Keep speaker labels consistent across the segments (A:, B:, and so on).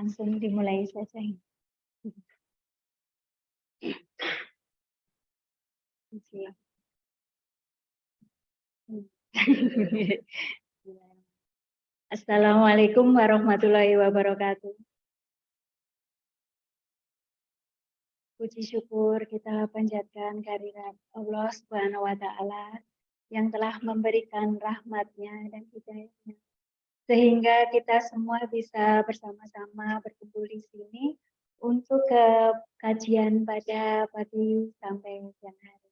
A: Langsung dimulai saja. Siap. Assalamualaikum warahmatullahi wabarakatuh. Puji syukur kita panjatkan kehadirat Allah Subhanahu wa Ta'ala yang telah memberikan rahmat-Nya dan hidayah-Nya, sehingga kita semua bisa bersama-sama berkumpul di sini untuk kajian pada pagi sampai siang hari.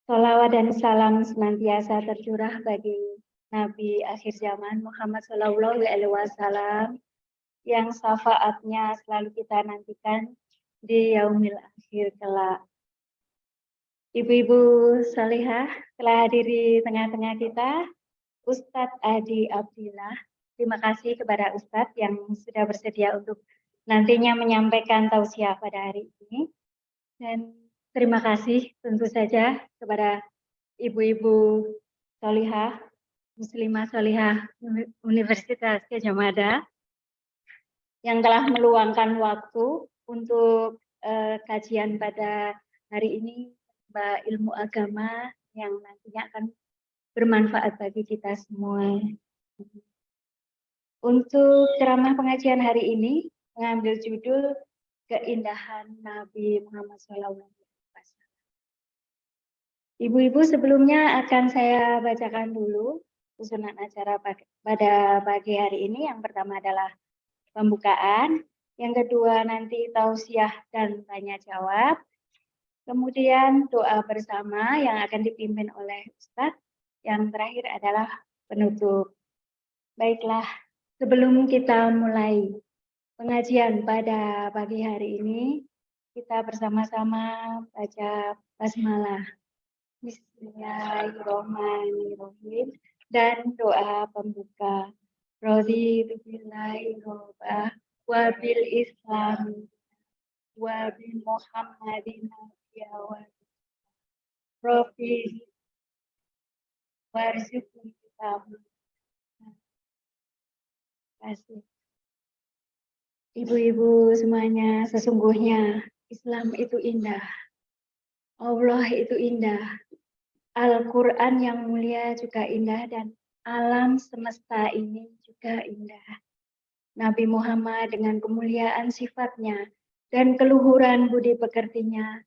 A: Sholawat dan salam senantiasa tercurah bagi Nabi akhir zaman Muhammad Sallallahu Alaihi Wasallam yang syafaatnya selalu kita nantikan di yaumil akhir kelak. Ibu-ibu salihah telah hadir di tengah-tengah kita. Ustadz Adi Abdillah, terima kasih kepada Ustadz yang sudah bersedia untuk nantinya menyampaikan tausiah pada hari ini. Dan terima kasih tentu saja kepada ibu-ibu salihah, muslimah salihah Universitas Gadjah Mada yang telah meluangkan waktu untuk kajian pada hari ini, ilmu agama yang nantinya akan bermanfaat bagi kita semua. Untuk ceramah pengajian hari ini mengambil judul Keindahan Nabi Muhammad SAW. Ibu-ibu, sebelumnya akan saya bacakan dulu susunan acara pada pagi hari ini. Yang pertama adalah pembukaan, yang kedua nanti tausiah dan tanya jawab, kemudian doa bersama yang akan dipimpin oleh Ustadz, yang terakhir adalah penutup. Baiklah, sebelum kita mulai pengajian pada pagi hari ini, kita bersama-sama baca basmalah. Bismillahirrahmanirrahim dan doa pembuka. Raditu billahi robba wa bil islam wa bi Muhammadin nabiyya wa Rofi warzuqni kitab. Kasih. Ibu-ibu semuanya, sesungguhnya Islam itu indah. Allah itu indah. Al-Quran yang mulia juga indah dan alam semesta ini juga indah. Nabi Muhammad dengan kemuliaan sifatnya dan keluhuran budi pekertinya,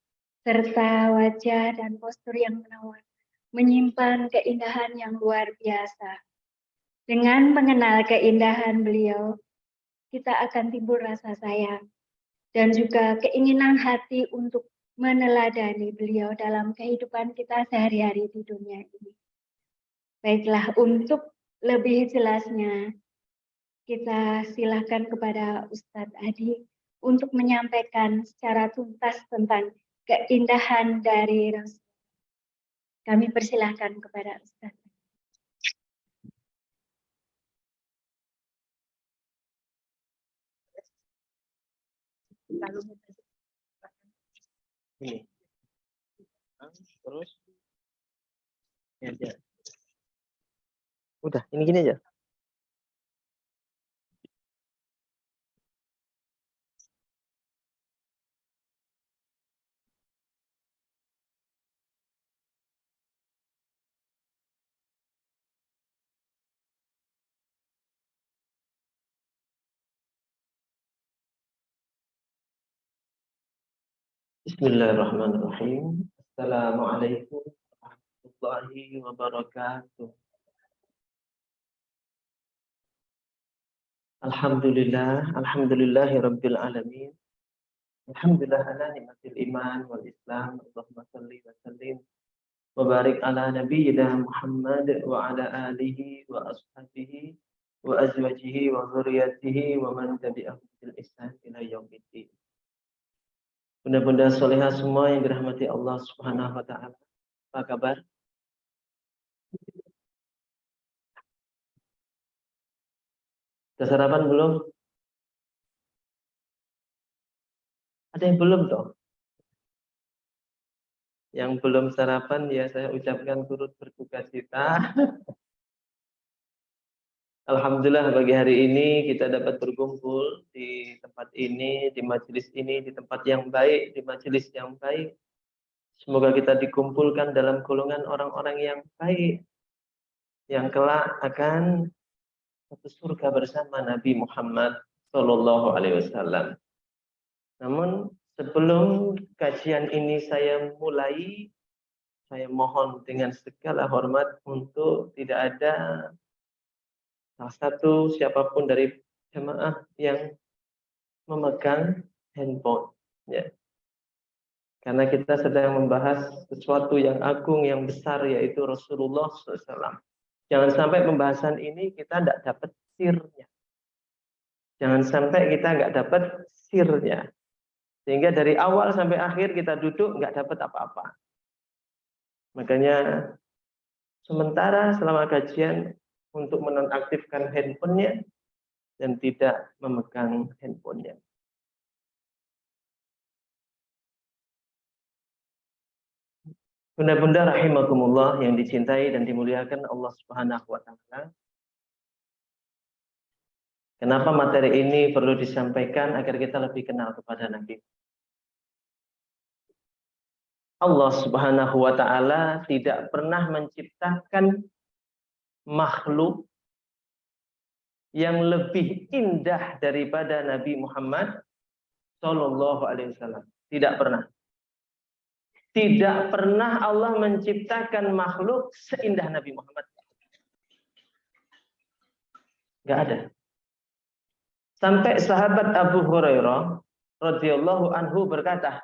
A: serta wajah dan postur yang menawan, menyimpan keindahan yang luar biasa. Dengan mengenal keindahan beliau, kita akan timbul rasa sayang dan juga keinginan hati untuk meneladani beliau dalam kehidupan kita sehari-hari di dunia ini. Baiklah, untuk lebih jelasnya, kita silakan kepada Ustadz Adi untuk menyampaikan secara tuntas tentang keindahan dari Rasul. Kami persilahkan kepada Ustadz.
B: Ini. Terus ini aja. Udah, ini gini aja. Bismillahirrahmanirrahim. Assalamualaikum warahmatullahi wabarakatuh. Alhamdulillahi rabbil alamin. Alhamdulillah ala ni'matil iman wal islam. Allahumma salli wa sallim wa barik ala nabiyyina Muhammad wa ala alihi wa ashabihi wa azwajihi wa dzurriyyatihi wa man tabi'ahum bil ihsan ila yaumiddin. Bunda-bunda solehah semua yang dirahmati Allah Subhanahu wa Ta'ala, apa kabar? Sudah sarapan belum? Ada yang belum toh? Yang belum sarapan ya saya ucapkan turut berduka cita. Alhamdulillah pagi hari ini kita dapat berkumpul di tempat ini, di majelis ini, di tempat yang baik, di majelis yang baik. Semoga kita dikumpulkan dalam golongan orang-orang yang baik, yang kelak akan satu surga bersama Nabi Muhammad Shallallahu Alaihi Wasallam. Namun sebelum kajian ini saya mulai, saya mohon dengan segala hormat untuk tidak ada salah satu siapapun dari jemaah yang memegang handphone, ya. Karena kita sedang membahas sesuatu yang agung, yang besar, yaitu Rasulullah SAW. Jangan sampai pembahasan ini kita tidak dapat sirnya. Jangan sampai kita nggak dapat sirnya. Sehingga dari awal sampai akhir kita duduk nggak dapat apa-apa. Makanya sementara selama kajian untuk menonaktifkan handphonenya dan tidak memegang handphonenya. Bunda-bunda rahimakumullah yang dicintai dan dimuliakan Allah Subhanahu wa taala. Kenapa materi ini perlu disampaikan agar kita lebih kenal kepada Nabi? Allah Subhanahu wa taala tidak pernah menciptakan makhluk yang lebih indah daripada Nabi Muhammad Shallallahu Alaihi Wasallam. Tidak pernah. Tidak pernah Allah menciptakan makhluk seindah Nabi Muhammad. Gak ada. Sampai sahabat Abu Hurairah radhiyallahu anhu berkata,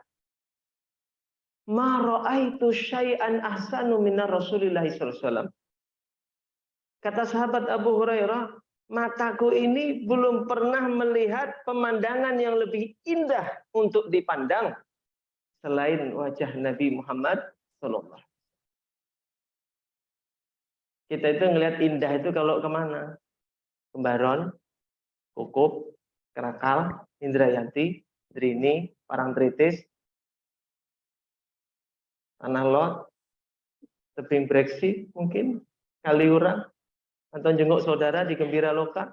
B: "Ma ra'aitu syai'an ahsanu minar Rasulillah sallallahu alaihi wasallam." Kata sahabat Abu Hurairah, mataku ini belum pernah melihat pemandangan yang lebih indah untuk dipandang selain wajah Nabi Muhammad sallallahu. Kita itu ngelihat indah itu kalau kemana? Kembaron, Kukup, Kerakal, Indrayanti, Drini, Parangtritis, Tanah Lot, Tebing Breksi mungkin, Kaliurang, atau jenguk saudara di Gembira Loka.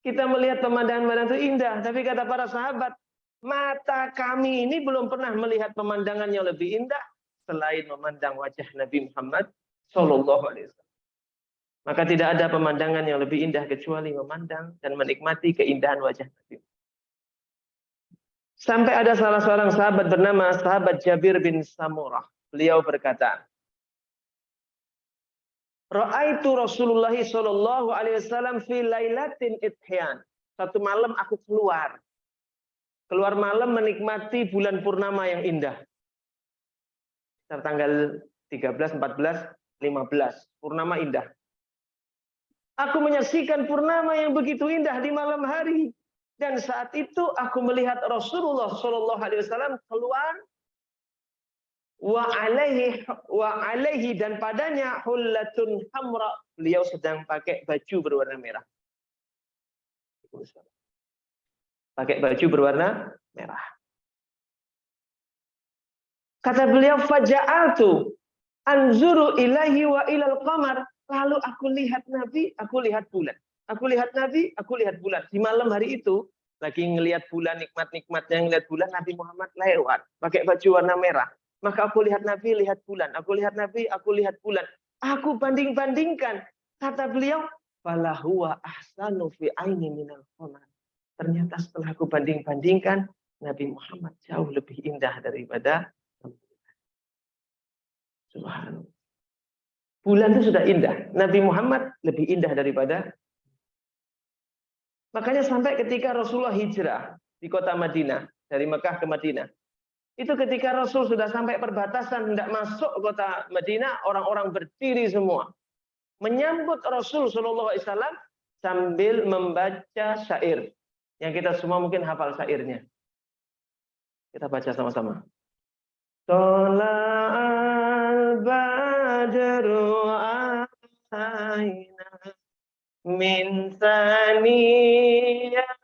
B: Kita melihat pemandangan-pemandangan itu indah, tapi kata para sahabat, mata kami ini belum pernah melihat pemandangan yang lebih indah selain memandang wajah Nabi Muhammad Shallallahu Alaihi Wasallam. Maka tidak ada pemandangan yang lebih indah kecuali memandang dan menikmati keindahan wajah Nabi. Sampai ada salah seorang sahabat bernama sahabat Jabir bin Samurah. Beliau berkata, Ra'aitu Rasulullah sallallahu alaihi wasallam fi lailatin idhyan. Satu malam aku keluar malam menikmati bulan purnama yang indah. Tanggal 13, 14, 15, purnama indah. Aku menyaksikan purnama yang begitu indah di malam hari. Dan saat itu aku melihat Rasulullah sallallahu alaihi wasallam keluar wa alaihi dan padanya hullatun hamra. Beliau sedang pakai baju berwarna merah. Pakai baju berwarna merah. Kata beliau, faja'altu anzuru ilahi wa ilal qamar. Lalu aku lihat Nabi, aku lihat bulan. Aku lihat Nabi, aku lihat bulan. Di malam hari itu, lagi ngelihat bulan, nikmat-nikmatnya ngelihat bulan, Nabi Muhammad lewat. Pakai baju warna merah. Maka aku lihat Nabi, lihat bulan. Aku lihat Nabi, aku lihat bulan. Aku banding-bandingkan. Kata beliau, falahuwa ahsanu fi aini minal qamar. Ternyata setelah aku banding-bandingkan, Nabi Muhammad jauh lebih indah daripada Subhanallah. Bulan itu sudah indah. Nabi Muhammad lebih indah daripada. Makanya sampai ketika Rasulullah hijrah di kota Madinah, dari Mekah ke Madinah. Itu ketika Rasul sudah sampai perbatasan, hendak masuk kota Madinah, orang-orang berdiri semua. Menyambut Rasul SAW sambil membaca syair. Yang kita semua mungkin hafal syairnya. Kita baca sama-sama. Tola'al badru aina min saniyah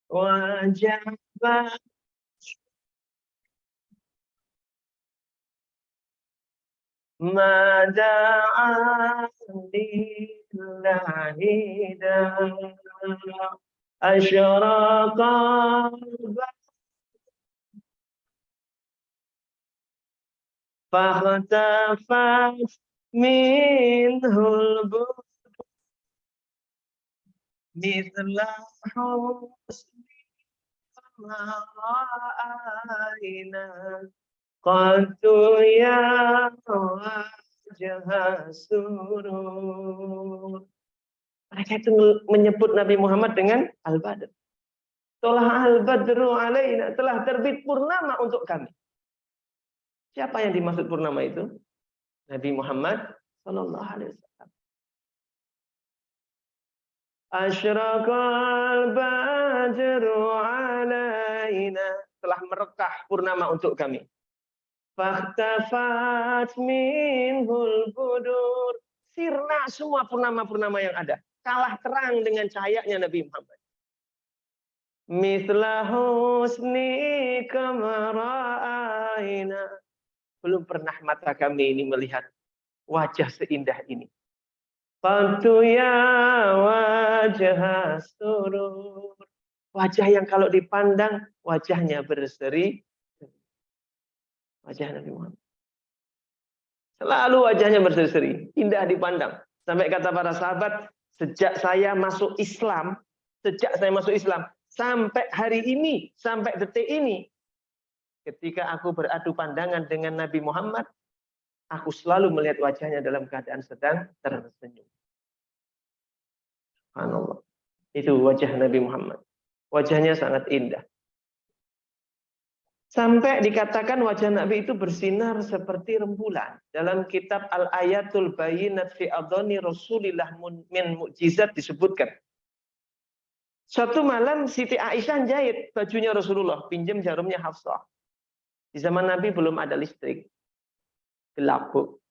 B: wajah ma da'a lillahi da asyraqa fahtafat minhul mithla husni ra'ayna qadtu ya wajah surur. Mereka itu menyebut Nabi Muhammad dengan Al-Badr. Tolah al-badru alaina, telah terbit purnama untuk kami. Siapa yang dimaksud purnama itu? Nabi Muhammad sallallahu alaihi wasallam. Asyraqal badru alaina, telah merekah purnama untuk kami. Fahtafat minhul budur, sirna semua purnama-purnama yang ada. Kalah terang dengan cahayanya Nabi Muhammad. Mithla husni kamara'aina, belum pernah mata kami ini melihat wajah seindah ini. Qadtu ya wajah surur, wajah yang kalau dipandang wajahnya berseri. Wajah Nabi Muhammad selalu wajahnya berseri-seri, indah dipandang. Sampai kata para sahabat, sejak saya masuk Islam sampai hari ini, sampai detik ini, ketika aku beradu pandangan dengan Nabi Muhammad, aku selalu melihat wajahnya dalam keadaan sedang tersenyum. Subhanallah. Itu wajah Nabi Muhammad. Wajahnya sangat indah. Sampai dikatakan wajah Nabi itu bersinar seperti rembulan. Dalam kitab Al-Ayatul Bayyinat fi Adhani Rasulillah min Mu'jizat disebutkan. Suatu malam Siti Aisyah jahit bajunya Rasulullah, pinjam jarumnya Hafsah. Di zaman Nabi belum ada listrik. Gelap, Bu.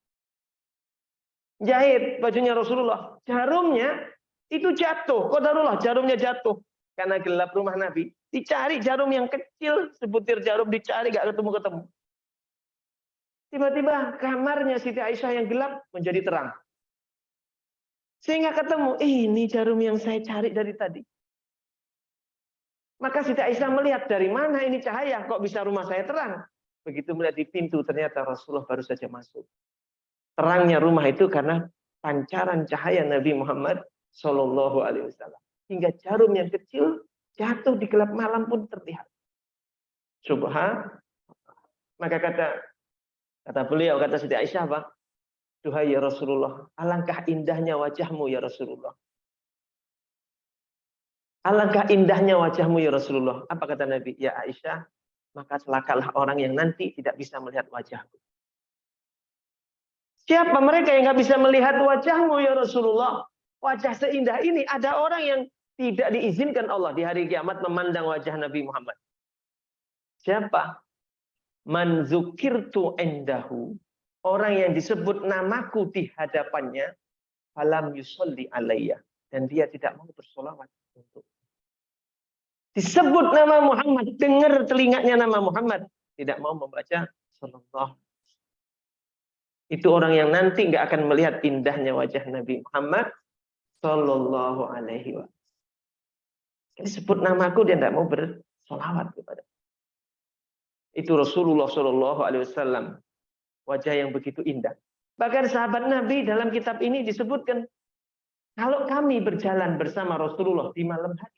B: Jahit bajunya Rasulullah. Jarumnya itu jatuh. Qadarullah, jarumnya jatuh. Karena gelap rumah Nabi. Dicari jarum yang kecil, sebutir jarum dicari, gak ketemu-ketemu. Tiba-tiba kamarnya Siti Aisyah yang gelap menjadi terang. Sehingga ketemu, ini jarum yang saya cari dari tadi. Maka Siti Aisyah melihat, dari mana ini cahaya, kok bisa rumah saya terang? Begitu melihat di pintu, ternyata Rasulullah baru saja masuk. Terangnya rumah itu karena pancaran cahaya Nabi Muhammad Shallallahu Alaihi Wasallam. Hingga jarum yang kecil jatuh di gelap malam pun terlihat. Subhan. Maka kata beliau, kata Siti Aisyah, apa? Duhai ya Rasulullah, alangkah indahnya wajahmu ya Rasulullah. Alangkah indahnya wajahmu ya Rasulullah. Apa kata Nabi? Ya Aisyah, maka celakalah orang yang nanti tidak bisa melihat wajahku. Siapa mereka yang nggak bisa melihat wajahmu ya Rasulullah? Wajah seindah ini, ada orang yang tidak diizinkan Allah di hari kiamat memandang wajah Nabi Muhammad. Siapa? Man dzukirtu indahu, orang yang disebut namaku di hadapannya, falam yusolli alayya, dan dia tidak mau bersolawat untuk. Disebut nama Muhammad, dengar telinganya nama Muhammad, tidak mau membaca sallallahu. Itu orang yang nanti nggak akan melihat indahnya wajah Nabi Muhammad sallallahu alaihi wasallam. Disebut namaku, dia tidak mau bersolawat kepada. Itu Rasulullah Shallallahu Alaihi Wasallam, wajah yang begitu indah. Bahkan sahabat Nabi dalam kitab ini disebutkan, kalau kami berjalan bersama Rasulullah di malam hari,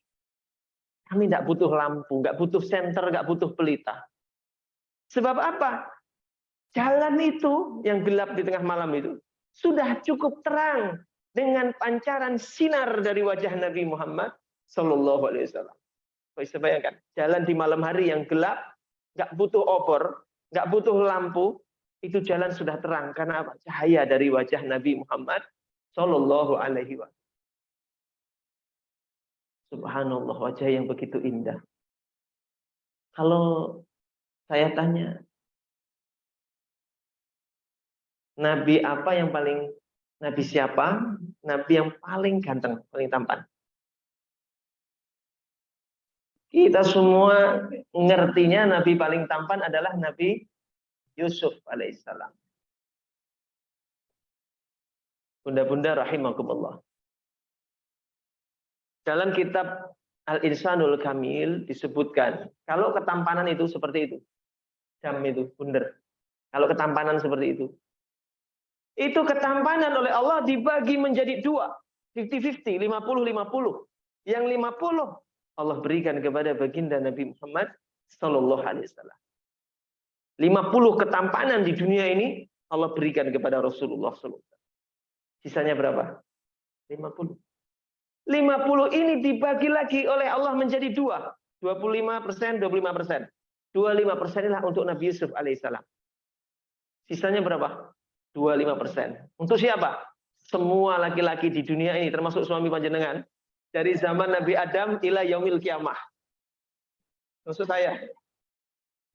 B: kami tidak butuh lampu, nggak butuh senter, nggak butuh pelita. Sebab apa? Jalan itu yang gelap di tengah malam itu sudah cukup terang dengan pancaran sinar dari wajah Nabi Muhammad Sallallahu Alaihi Wasallam. Bisa bayangkan, jalan di malam hari yang gelap, nggak butuh obor, nggak butuh lampu, itu jalan sudah terang karena apa? Cahaya dari wajah Nabi Muhammad Sallallahu Alaihi Wasallam. Subhanallah, wajah yang begitu indah. Kalau saya tanya, Nabi apa yang paling, Nabi siapa? Nabi yang paling ganteng, paling tampan. Kita semua ngertinya Nabi paling tampan adalah Nabi Yusuf alaihissalam. Bunda-bunda rahimakumullah. Dalam kitab Al-Insanul Kamil disebutkan, kalau ketampanan itu seperti itu. Jam itu, bundar. Kalau ketampanan seperti itu ketampanan oleh Allah dibagi menjadi dua. 50-50, 50-50. Yang 50 Allah berikan kepada baginda Nabi Muhammad Sallallahu Alaihi Wasallam. 50 ketampanan di dunia ini Allah berikan kepada Rasulullah SAW. Sisanya berapa? 50. 50 ini dibagi lagi oleh Allah menjadi dua. 25%, 25%. 25% inilah untuk Nabi Yusuf alaihissalam. Sisanya berapa? 25%. Untuk siapa? Semua laki-laki di dunia ini, termasuk suami panjenengan. Dari zaman Nabi Adam ila yaumil kiamah. Maksud saya,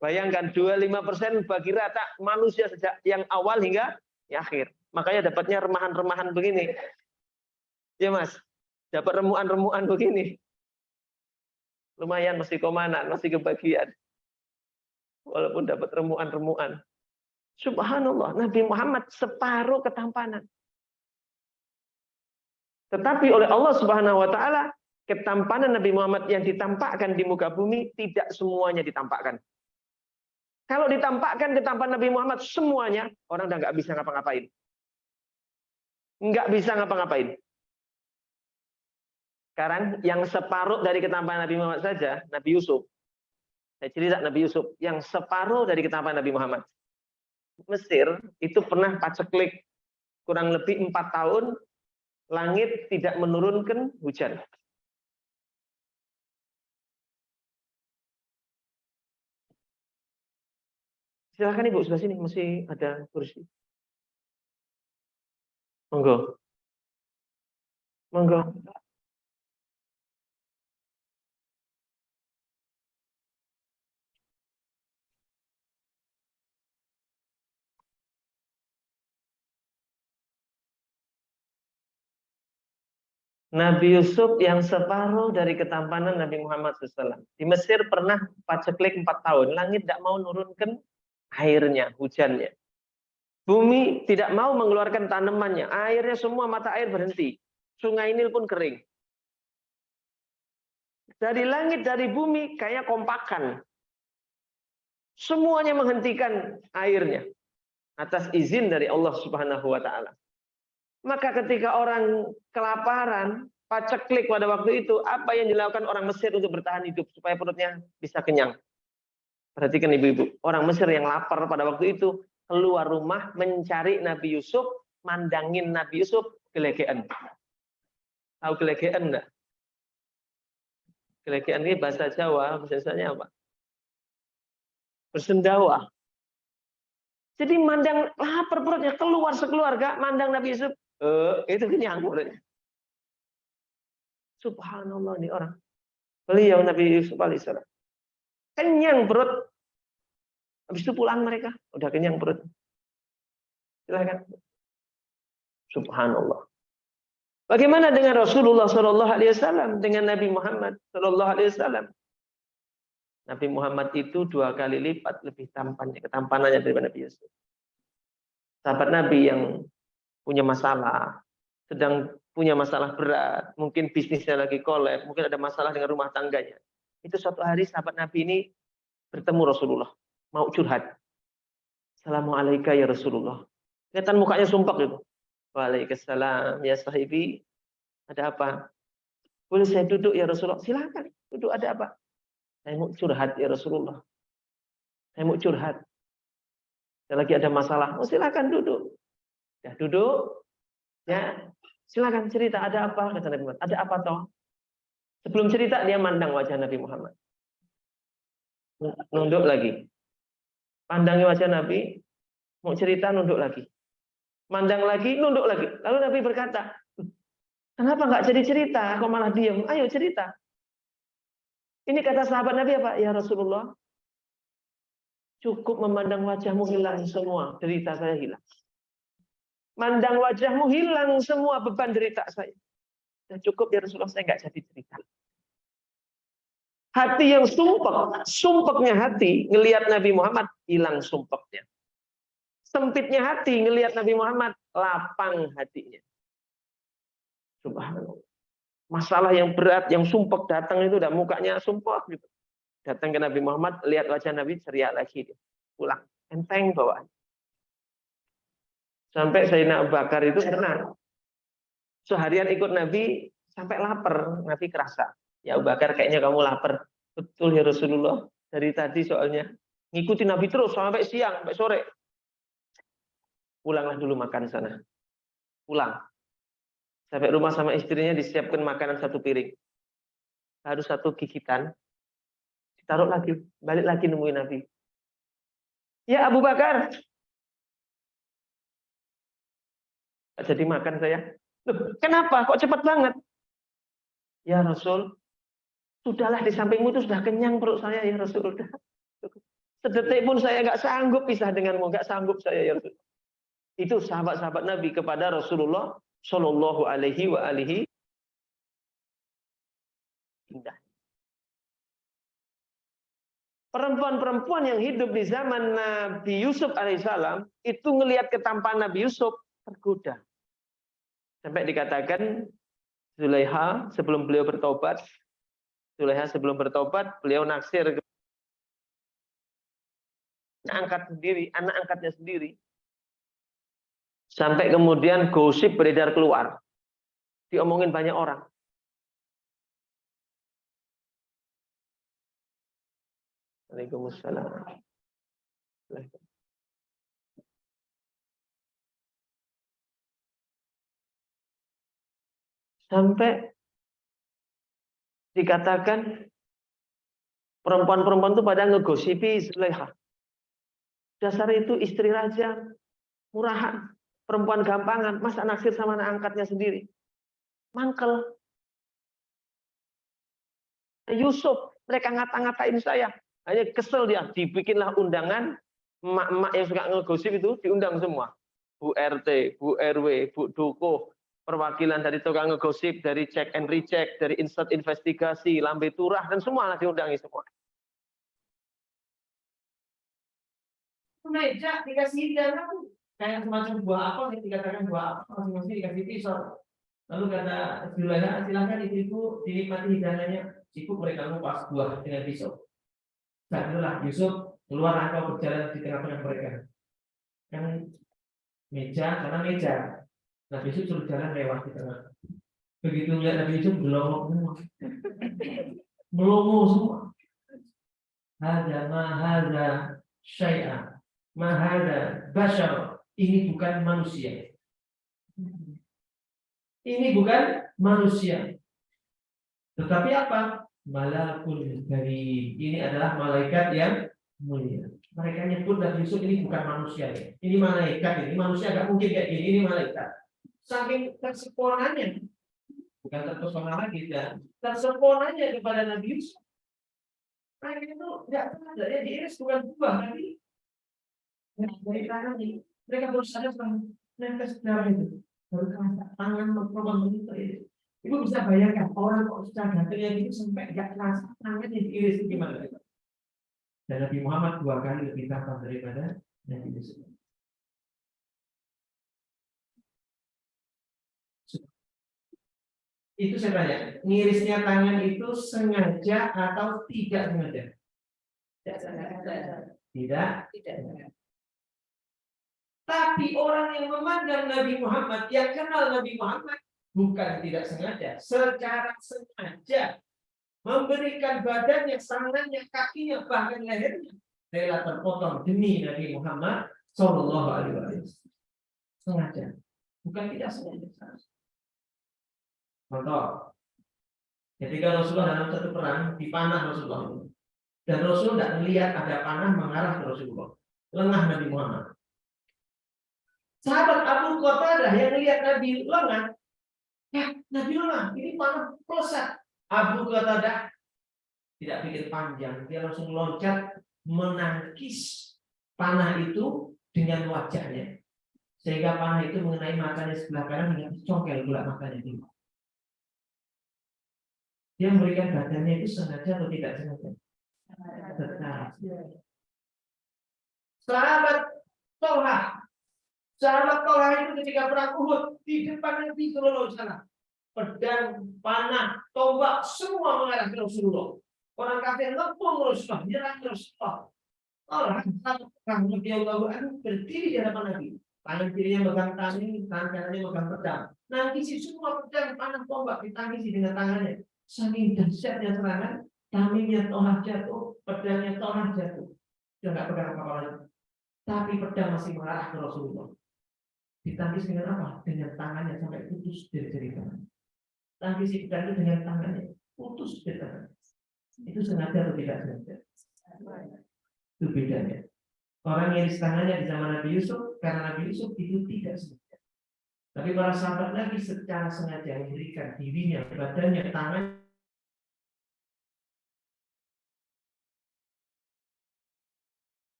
B: bayangkan 25% bagi rata manusia sejak yang awal hingga yang akhir. Makanya dapatnya remahan-remahan begini. Ya Mas, dapat remuan-remuan begini. Lumayan masih komanan, masih kebagian. Walaupun dapat remuan-remuan. Subhanallah, Nabi Muhammad separuh ketampanan. Tetapi oleh Allah Subhanahu wa taala, ketampanan Nabi Muhammad yang ditampakkan di muka bumi tidak semuanya ditampakkan. Kalau ditampakkan ketampanan Nabi Muhammad semuanya, orang udah nggak bisa ngapa-ngapain. Nggak bisa ngapa-ngapain. Sekarang yang separuh dari ketampanan Nabi Muhammad saja, Nabi Yusuf. Saya cerita Nabi Yusuf, yang separuh dari ketampanan Nabi Muhammad. Mesir itu pernah paceklik kurang lebih 4 tahun, langit tidak menurunkan hujan. Silakan Ibu sebelah sini, masih ada kursi. Monggo. Monggo. Nabi Yusuf yang separuh dari ketampanan Nabi Muhammad SAW. Di Mesir pernah paceklik 4 tahun, langit tidak mau menurunkan airnya, hujannya. Bumi tidak mau mengeluarkan tanamannya, airnya semua mata air berhenti. Sungai Nil pun kering. Dari langit, dari bumi kayak kompakan. Semuanya menghentikan airnya atas izin dari Allah Subhanahu wa taala. Maka ketika orang kelaparan, paceklik pada waktu itu, apa yang dilakukan orang Mesir untuk bertahan hidup supaya perutnya bisa kenyang? Perhatikan ibu-ibu, orang Mesir yang lapar pada waktu itu keluar rumah mencari Nabi Yusuf, mandangin Nabi Yusuf gelegean. Tahu gelegean enggak? Gelegean ini bahasa Jawa, bahasanya apa? Bersendawa. Jadi mandang lapar perutnya, keluar sekeluarga, mandang Nabi Yusuf, itu kenyang perutnya. Subhanallah ini orang. Beliau Nabi Yusuf alaihissalam. Kenyang perut. Habis itu pulang mereka, udah kenyang perut. Silakan. Subhanallah. Bagaimana dengan Rasulullah SAW, dengan Nabi Muhammad SAW? Nabi Muhammad itu 2 kali lipat lebih tampannya, ketampanannya daripada Nabi Yusuf. Sahabat Nabi yang punya masalah, sedang punya masalah berat, mungkin bisnisnya lagi kolab, mungkin ada masalah dengan rumah tangganya. Itu suatu hari sahabat Nabi ini bertemu Rasulullah, mau curhat. Assalamualaikum ya Rasulullah. Kelihatan mukanya sumpah gitu. Waalaikumsalam ya sahibi. Ada apa? Boleh saya duduk ya Rasulullah? Silakan, duduk, ada apa? Saya mau curhat ya Rasulullah. Saya mau curhat. Saya lagi ada masalah. Oh, silakan duduk. Ya, duduk. Ya, silakan cerita, ada apa? Kata Nabi Muhammad. Ada apa toh? Sebelum cerita dia mandang wajah Nabi Muhammad. Nunduk lagi. Pandangi wajah Nabi, mau cerita nunduk lagi. Mandang lagi, nunduk lagi. Lalu Nabi berkata, kenapa nggak jadi cerita? Kok malah diam? Ayo cerita. Ini kata sahabat Nabi apa? Ya Rasulullah, cukup memandang wajahmu hilang semua, derita saya hilang. Mandang wajahmu hilang semua beban derita saya. Dan cukup ya Rasulullah, saya nggak jadi cerita. Hati yang sumpeknya hati, ngelihat Nabi Muhammad, hilang sumpeknya. Sempitnya hati, ngelihat Nabi Muhammad, lapang hatinya. Subhanallah. Masalah yang berat, yang sumpek datang itu, dan mukanya sumpek gitu. Datang ke Nabi Muhammad, lihat wajah Nabi, ceria lagi. Pulang, enteng bawaan. Sampai Sayyidina Abu Bakar itu pernah seharian ikut Nabi, sampai lapar. Nabi kerasa, ya Abu Bakar kayaknya kamu lapar. Betul ya Rasulullah, dari tadi soalnya ngikuti Nabi terus sampai siang, sampai sore. Pulanglah dulu makan sana. Pulang. Sampai rumah sama istrinya disiapkan makanan satu piring. Harus satu gigitan. Ditaruh lagi. Balik lagi nemuin Nabi. Ya Abu Bakar. Jadi makan saya. Loh, kenapa? Kok cepat banget? Ya Rasul. Sudahlah di sampingmu itu sudah kenyang perut saya ya Rasul. Sedetik pun saya nggak sanggup pisah denganmu. Nggak sanggup saya ya Rasul. Itu sahabat-sahabat Nabi kepada Rasulullah Shallallahu Alaihi wa alihi. Indah. Perempuan-perempuan yang hidup di zaman Nabi Yusuf alaihissalam itu ngelihat ketampanan Nabi Yusuf tergoda. Sampai dikatakan Zulaiha sebelum beliau bertobat, beliau naksir anak angkatnya sendiri. Sampai kemudian gosip beredar keluar. Diomongin banyak orang. Waalaikumsalam. Sampai dikatakan perempuan-perempuan itu pada ngegosipi Zulaiha. Dasar itu istri raja, murahan, perempuan gampangan, masa naksir sama anak angkatnya sendiri. Mangkel. Yusuf, mereka ngata-ngatain saya. Hanya kesel dia, dibikinlah undangan, emak-emak yang suka ngegosip itu diundang semua. Bu RT, Bu RW, Bu Dukuh, perwakilan dari tukang ngegosip, dari check and recheck, dari insert investigasi, lambe turah, dan semua diundangi semua.
C: Meja dikasih jalan, kayak semacam buah apel, dikatakan buah apel, masing-masing dikasih pisau. Lalu kata Zulaiha, silakan ibu dinikmati hidangannya. Cukup mereka ngupas buah dengan pisau. Saat itulah Yusuf keluar engkau berjalan di tengah-tengah mereka. Kan meja, karena meja. Nabi Yusuf suruh jalan lewat di tengah. Begitu melihat Nabi Yusuf belongok semua. Melongo semua. Hada mahada syai'ah. Mahada bashar. Ini bukan manusia. Ini bukan manusia. Tetapi apa? Malakul karim. Ini adalah malaikat yang mulia. Mereka nyebut Nabi Yusuf ini bukan manusia. Ini malaikat. Ini manusia nggak mungkin kayak gini. Ini malaikat. Saking tersempurnanya. Bukan terpesona lagi. Dan tersempurnanya kepada Nabi Yusuf. Mereka itu nggak ada. Ya diiris bukan buah. Tapi dari tangan ini. Mereka baru sadar mereka sejarah itu. Baru kerasa tangan perempuan itu. Ibu bisa bayangkan orang kok sudah gantengnya itu sampai nggak terasa tangannya diiris gimana? Dan Nabi Muhammad 2 kali lebih tampan daripada Nabi Yusuf. Itu saya tanya, ngirisnya tangan itu sengaja atau tidak sengaja? Tidak. Tapi orang yang memandang Nabi Muhammad, yang kenal Nabi Muhammad, bukan tidak sengaja, secara sengaja memberikan badannya, tangannya, kakinya, bahkan lehernya rela terpotong demi Nabi Muhammad Shallallahu Alaihi Wasallam. Sengaja, bukan tidak sengaja. Contoh, ketika Rasulullah dalam satu perang dipanah Rasulullah, dan Rasul tidak melihat ada panah mengarah ke Rasulullah, lengah Nabi Muhammad. Sahabat Abu Qatadah yang lihat Nabi lengah, ya Nabi lengah, ini panah pelesat. Abu Qatadah tidak pikir panjang, dia langsung loncat menangkis panah itu dengan wajahnya, sehingga panah itu mengenai matanya sebelah kanan hingga congkel pula matanya itu. Dia memberikan badannya itu sengaja atau tidak sengaja? Tetap. Sahabat Tolha itu ketika perang Uhud di depan Nabi Sallallahu Alaihi Wasallam, pedang, panah, tombak, semua mengarah ke Rasulullah. Orang kafir ngepung Rasulullah, nyerang Rasulullah. Orang radhiyallahu anhu berdiri di hadapan Nabi. Tangan kirinya megang tangis, tangan kanannya megang pedang. Nangisi semua pedang, panah, tombak ditangisi dengan tangannya. Saking dahsyatnya serangan, tamimnya tolah jatuh, pedangnya tolah jatuh. Sudah nggak pegang apa-apa lagi. Tapi pedang masih mengarah ke Rasulullah. Ditangkis dengan apa? Dengan tangannya sampai putus dari tangan. Tangkis pedang itu dengan tangannya putus dari tangan. Itu sengaja atau tidak sengaja? Itu bedanya. Orang yang di tangannya di zaman Nabi Yusuf, karena Nabi Yusuf itu tidak sengaja. Tapi para sahabat lagi secara sengaja memberikan dirinya, badannya, tangan.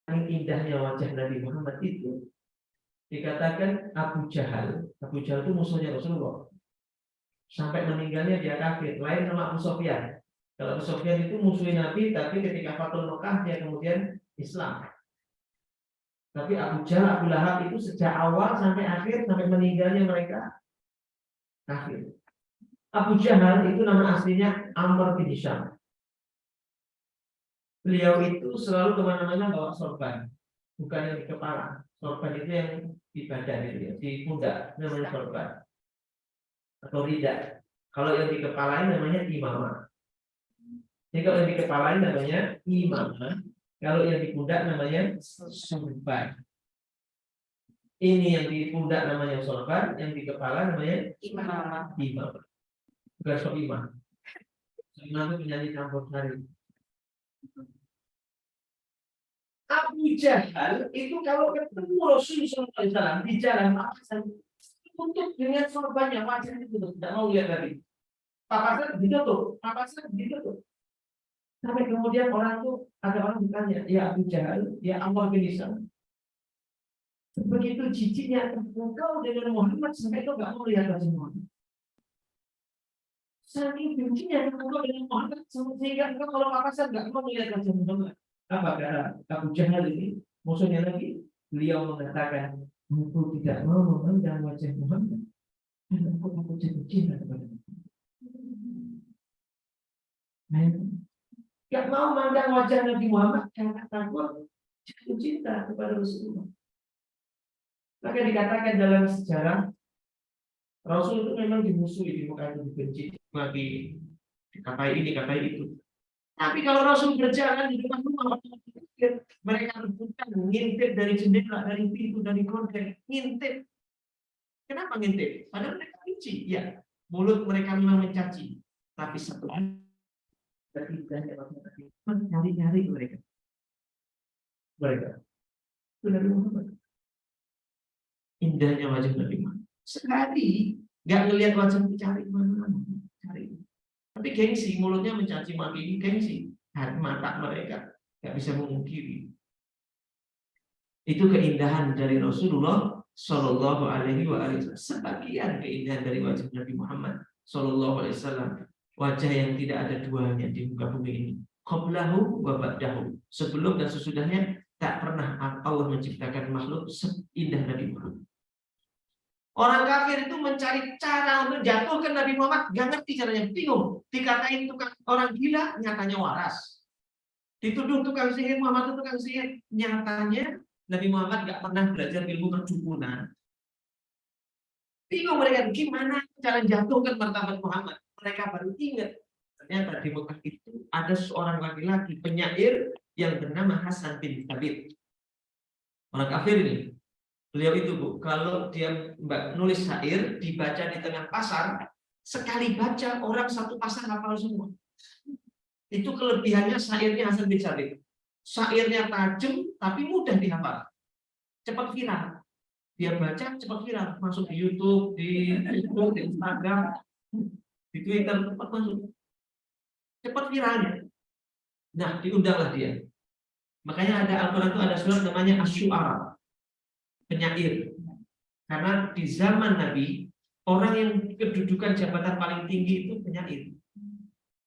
C: Yang indahnya wajah Nabi Muhammad itu dikatakan Abu Jahal. Abu Jahal itu musuhnya Rasulullah. Sampai meninggalnya dia kafir. Lain sama Abu Sofyan. Kalau Abu Sofyan itu musuhin Nabi, tapi ketika Fatul Mekah dia kemudian Islam. Tapi Abu Jahal, Abu Lahab itu sejak awal sampai akhir, sampai meninggalnya mereka kafir. Abu Jahal itu nama aslinya Amr bin Hisham. Beliau itu selalu kemana-mana bawa sorban, bukan yang di kepala. Sorban itu yang di badan itu ya, di pundak namanya sorban atau rida. Kalau yang di kepala namanya imamah. Jadi kalau yang di kepala namanya imamah, kalau yang di pundak namanya sorban. Ini yang di pundak namanya sorban, yang di kepala namanya imamah. Imamah. Bukan so imam. Imam itu menjadi campur sari. Abu Jahal itu kalau ketemu Rasulullah SAW di jalan tutup dengan sorbannya, wajahnya itu tidak mau lihat lagi. Papasan ditutup, sampai kemudian orang itu ada orang bertanya, ya Abu Jahal, ya Amr bin Hisham, begitu jijiknya engkau dengan Muhammad sampai itu nggak mau lihat wajah Muhammad. Saking bencinya engkau dengan Muhammad sehingga engkau kalau papasan nggak mau lihat wajah Muhammad. Apa kata Abu Jahal ini? Musuhnya lagi, beliau mengatakan, aku tidak mau memandang wajah Muhammad, dan aku jatuh cinta kepada Muhammad. Gak mau memandang wajah Nabi Muhammad karena takut jatuh cinta kepada Rasulullah. Maka dikatakan dalam sejarah, Rasul itu memang dimusuhi, di muka itu dibenci, mati, dikatai ini, katai itu. Tapi kalau Rasul berjalan di depan rumah, mereka rebutan, ngintip dari jendela, dari pintu, dari gorden, ngintip. Kenapa ngintip? Padahal mereka benci. Ya, mulut mereka memang mencaci. Tapi satu nyari-nyari mereka. Itu Nabi Muhammad. Indahnya wajah Nabi Muhammad. Sekali nggak ngelihat wajah cari mana-mana, cari. Tapi gengsi, mulutnya mencaci maki, gengsi. Mata mereka nggak bisa memungkiri. Itu keindahan dari Rasulullah Shallallahu Alaihi Wasallam. Sebagian keindahan dari wajah Nabi Muhammad Shallallahu Alaihi Wasallam. Wajah yang tidak ada duanya di muka bumi ini. Qablahu wa ba'dahu. Sebelum dan sesudahnya tak pernah Allah menciptakan makhluk seindah Nabi Muhammad. Orang kafir itu mencari cara untuk jatuhkan Nabi Muhammad, gak ngerti caranya, bingung. Dikatain tukang orang gila, nyatanya waras. Dituduh tukang sihir, Muhammad itu tukang sihir, nyatanya Nabi Muhammad gak pernah belajar ilmu perdukunan. Bingung mereka, gimana cara jatuhkan martabat Muhammad? Mereka baru ingat, ternyata di Mekah itu ada seorang laki-laki penyair yang bernama Hasan bin Thabit. Orang kafir ini. Beliau itu Bu, kalau dia nulis syair dibaca di tengah pasar, sekali baca orang satu pasar hafal semua. Itu kelebihannya syairnya Hasan bin Thabit. Syairnya tajam tapi mudah dihafal. Cepat viral. Dia baca cepat viral, masuk di YouTube, di Facebook, di Instagram, di Twitter, cepat masuk. Cepat viralnya. Nah, diundanglah dia. Makanya ada Al-Qur'an itu ada surat namanya Asy-Syu'ara. Penyair. Karena di zaman Nabi, orang yang kedudukan jabatan paling tinggi itu penyair.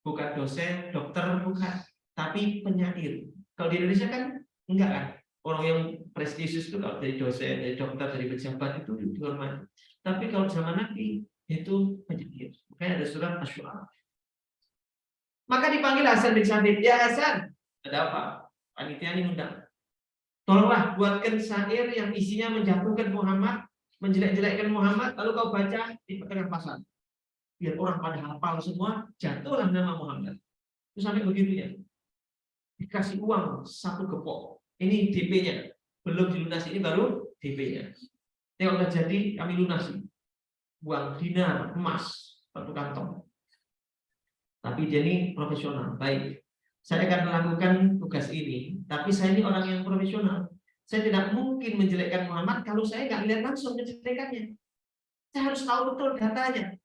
C: Bukan dosen, dokter, bukan, tapi penyair. Kalau di Indonesia kan enggak kan? Orang yang prestisius itu kalau jadi dosen, jadi dokter, jadi pejabat itu dihormati. Tapi kalau zaman Nabi itu penyakit. Makanya ada surat Asy-Syu'ara. Maka dipanggil Hasan bin Sabit, ya Hasan, ada apa? Panitia ini undang. Tolonglah buatkan syair yang isinya menjatuhkan Muhammad, menjelek-jelekkan Muhammad, lalu kau baca di tengah pasar. Biar orang pada hafal semua, jatuhlah nama Muhammad. Itu sampai begitu ya. Dikasih uang 1 gepok. Ini DP-nya. Belum dilunasi, ini baru DP-nya. Yang udah jadi kami lunasi. Uang dinar, emas, 1 kantong. Tapi dia ini profesional. Baik. Saya akan melakukan tugas ini, tapi saya ini orang yang profesional. Saya tidak mungkin menjelekkan Muhammad kalau saya nggak lihat langsung kejelekannya. Saya harus tahu betul datanya.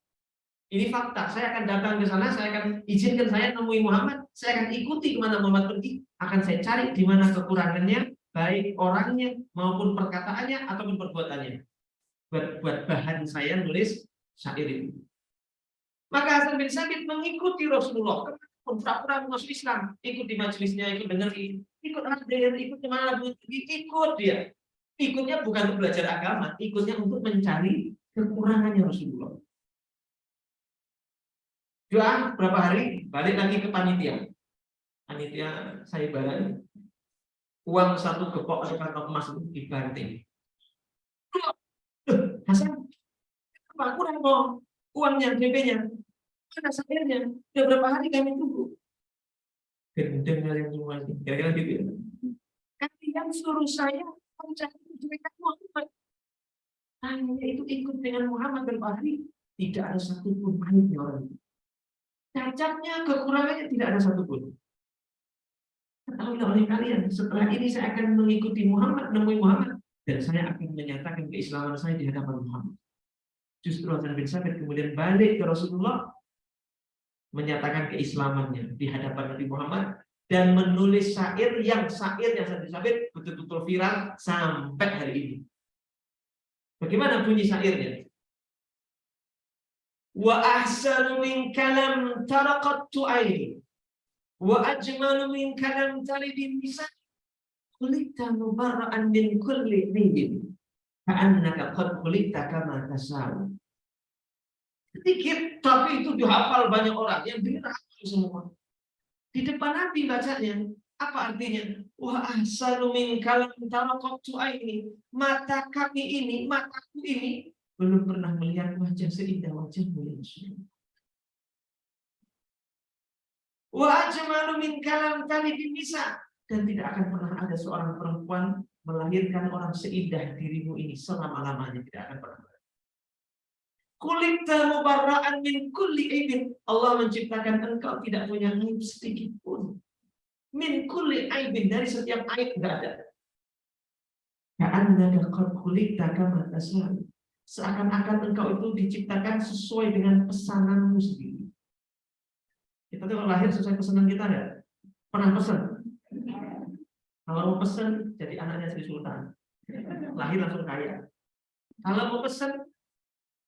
C: Ini fakta. Saya akan datang ke sana, saya akan izinkan saya nemui Muhammad, saya akan ikuti kemana Muhammad pergi, akan saya cari di mana kekurangannya, baik orangnya maupun perkataannya ataupun perbuatannya. Buat bahan saya nulis syair itu. Maka Hasan bin Sabit mengikuti Rasulullah. Pura-pura masuk Islam, ikut di majelisnya, ikut dengerin, ikut hadir, ikut kemana, ikut dia. Ikutnya bukan untuk belajar agama, ikutnya untuk mencari kekurangannya Rasulullah. Doa berapa hari, balik lagi ke panitia. Panitia saya barang uang 1 gepok atau kantong emas itu dibanting. Hasan, apa kurang mau uangnya, DP-nya? Mana sayangnya? Sudah berapa hari kami tunggu? Gendeng kalian semua ini. Kira-kira gitu ya. Kalian suruh saya mencari kejelekan Muhammad. Hanya itu ikut dengan Muhammad berapa hari, tidak ada satupun aibnya orang itu. Cacatnya, kekurangannya tidak ada satupun. Ketahuilah oleh kalian, setelah ini saya akan mengikuti Muhammad, menemui Muhammad, dan saya akan menyatakan keislaman saya di hadapan Muhammad. Justru Hasan bin Sabit kemudian balik ke Rasulullah, menyatakan keislamannya di hadapan Nabi Muhammad, dan menulis syairnya Hasan bin Sabit betul-betul viral sampai hari ini. Bagaimana bunyi syairnya? Wa ahsanu min kalam taraqattu aini wa ajmalu min kalam talidin nisa khuliqta mubarra'an min kulli dhibin ka'annaka qad khuliqta kama tasau. Sedikit tapi itu dihafal banyak orang, yang dengar hafal semua. Di depan Nabi bacanya, apa artinya? Wa ahsanu min kalam taraqattu aini, mata kami ini, mataku ini belum pernah melihat wajah seindah wajahmu ya Rasulullah. Wa ajmalu min kalam talidin nisa, dan tidak akan pernah ada seorang perempuan melahirkan orang seindah dirimu ini selama-lamanya, tidak akan pernah. Kulikta mubarra'an min kulli aibin, Allah menciptakan engkau tidak punya aib sedikit pun. Min kulli aibin, dari setiap aib enggak ada. Ka'annaka qad khuliqta kama tasau, seakan-akan engkau itu diciptakan sesuai dengan pesananmu sendiri. Kita tuh lahir sesuai pesanan kita ya. Pernah pesan? Kalau mau pesan jadi anaknya Sri Sultan, lahir langsung kaya. Kalau mau pesan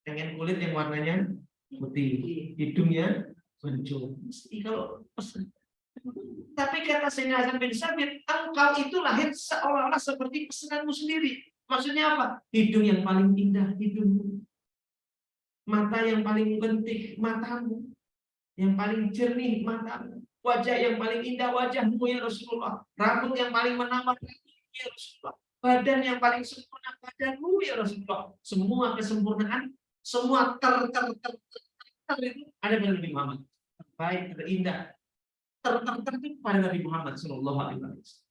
C: pengen kulit yang warnanya putih, hidungnya mancung. Mesti kalau pesan. Tapi kata Sayyidina Hasan bin Sabit, engkau itu lahir seolah-olah seperti pesananmu sendiri. Maksudnya apa? Hidung yang paling indah, hidungmu. Mata yang paling penting, matamu. Yang paling jernih, matamu. Wajah yang paling indah, wajahmu ya Rasulullah. Rambut yang paling menawan, ya Rasulullah. Badan yang paling sempurna, badanmu ya Rasulullah. Semua kesempurnaan, semua ter itu ada pada Nabi Muhammad. Terbaik, terindah, ter itu pada Nabi Muhammad Sallallahu Alaihi Wasallam.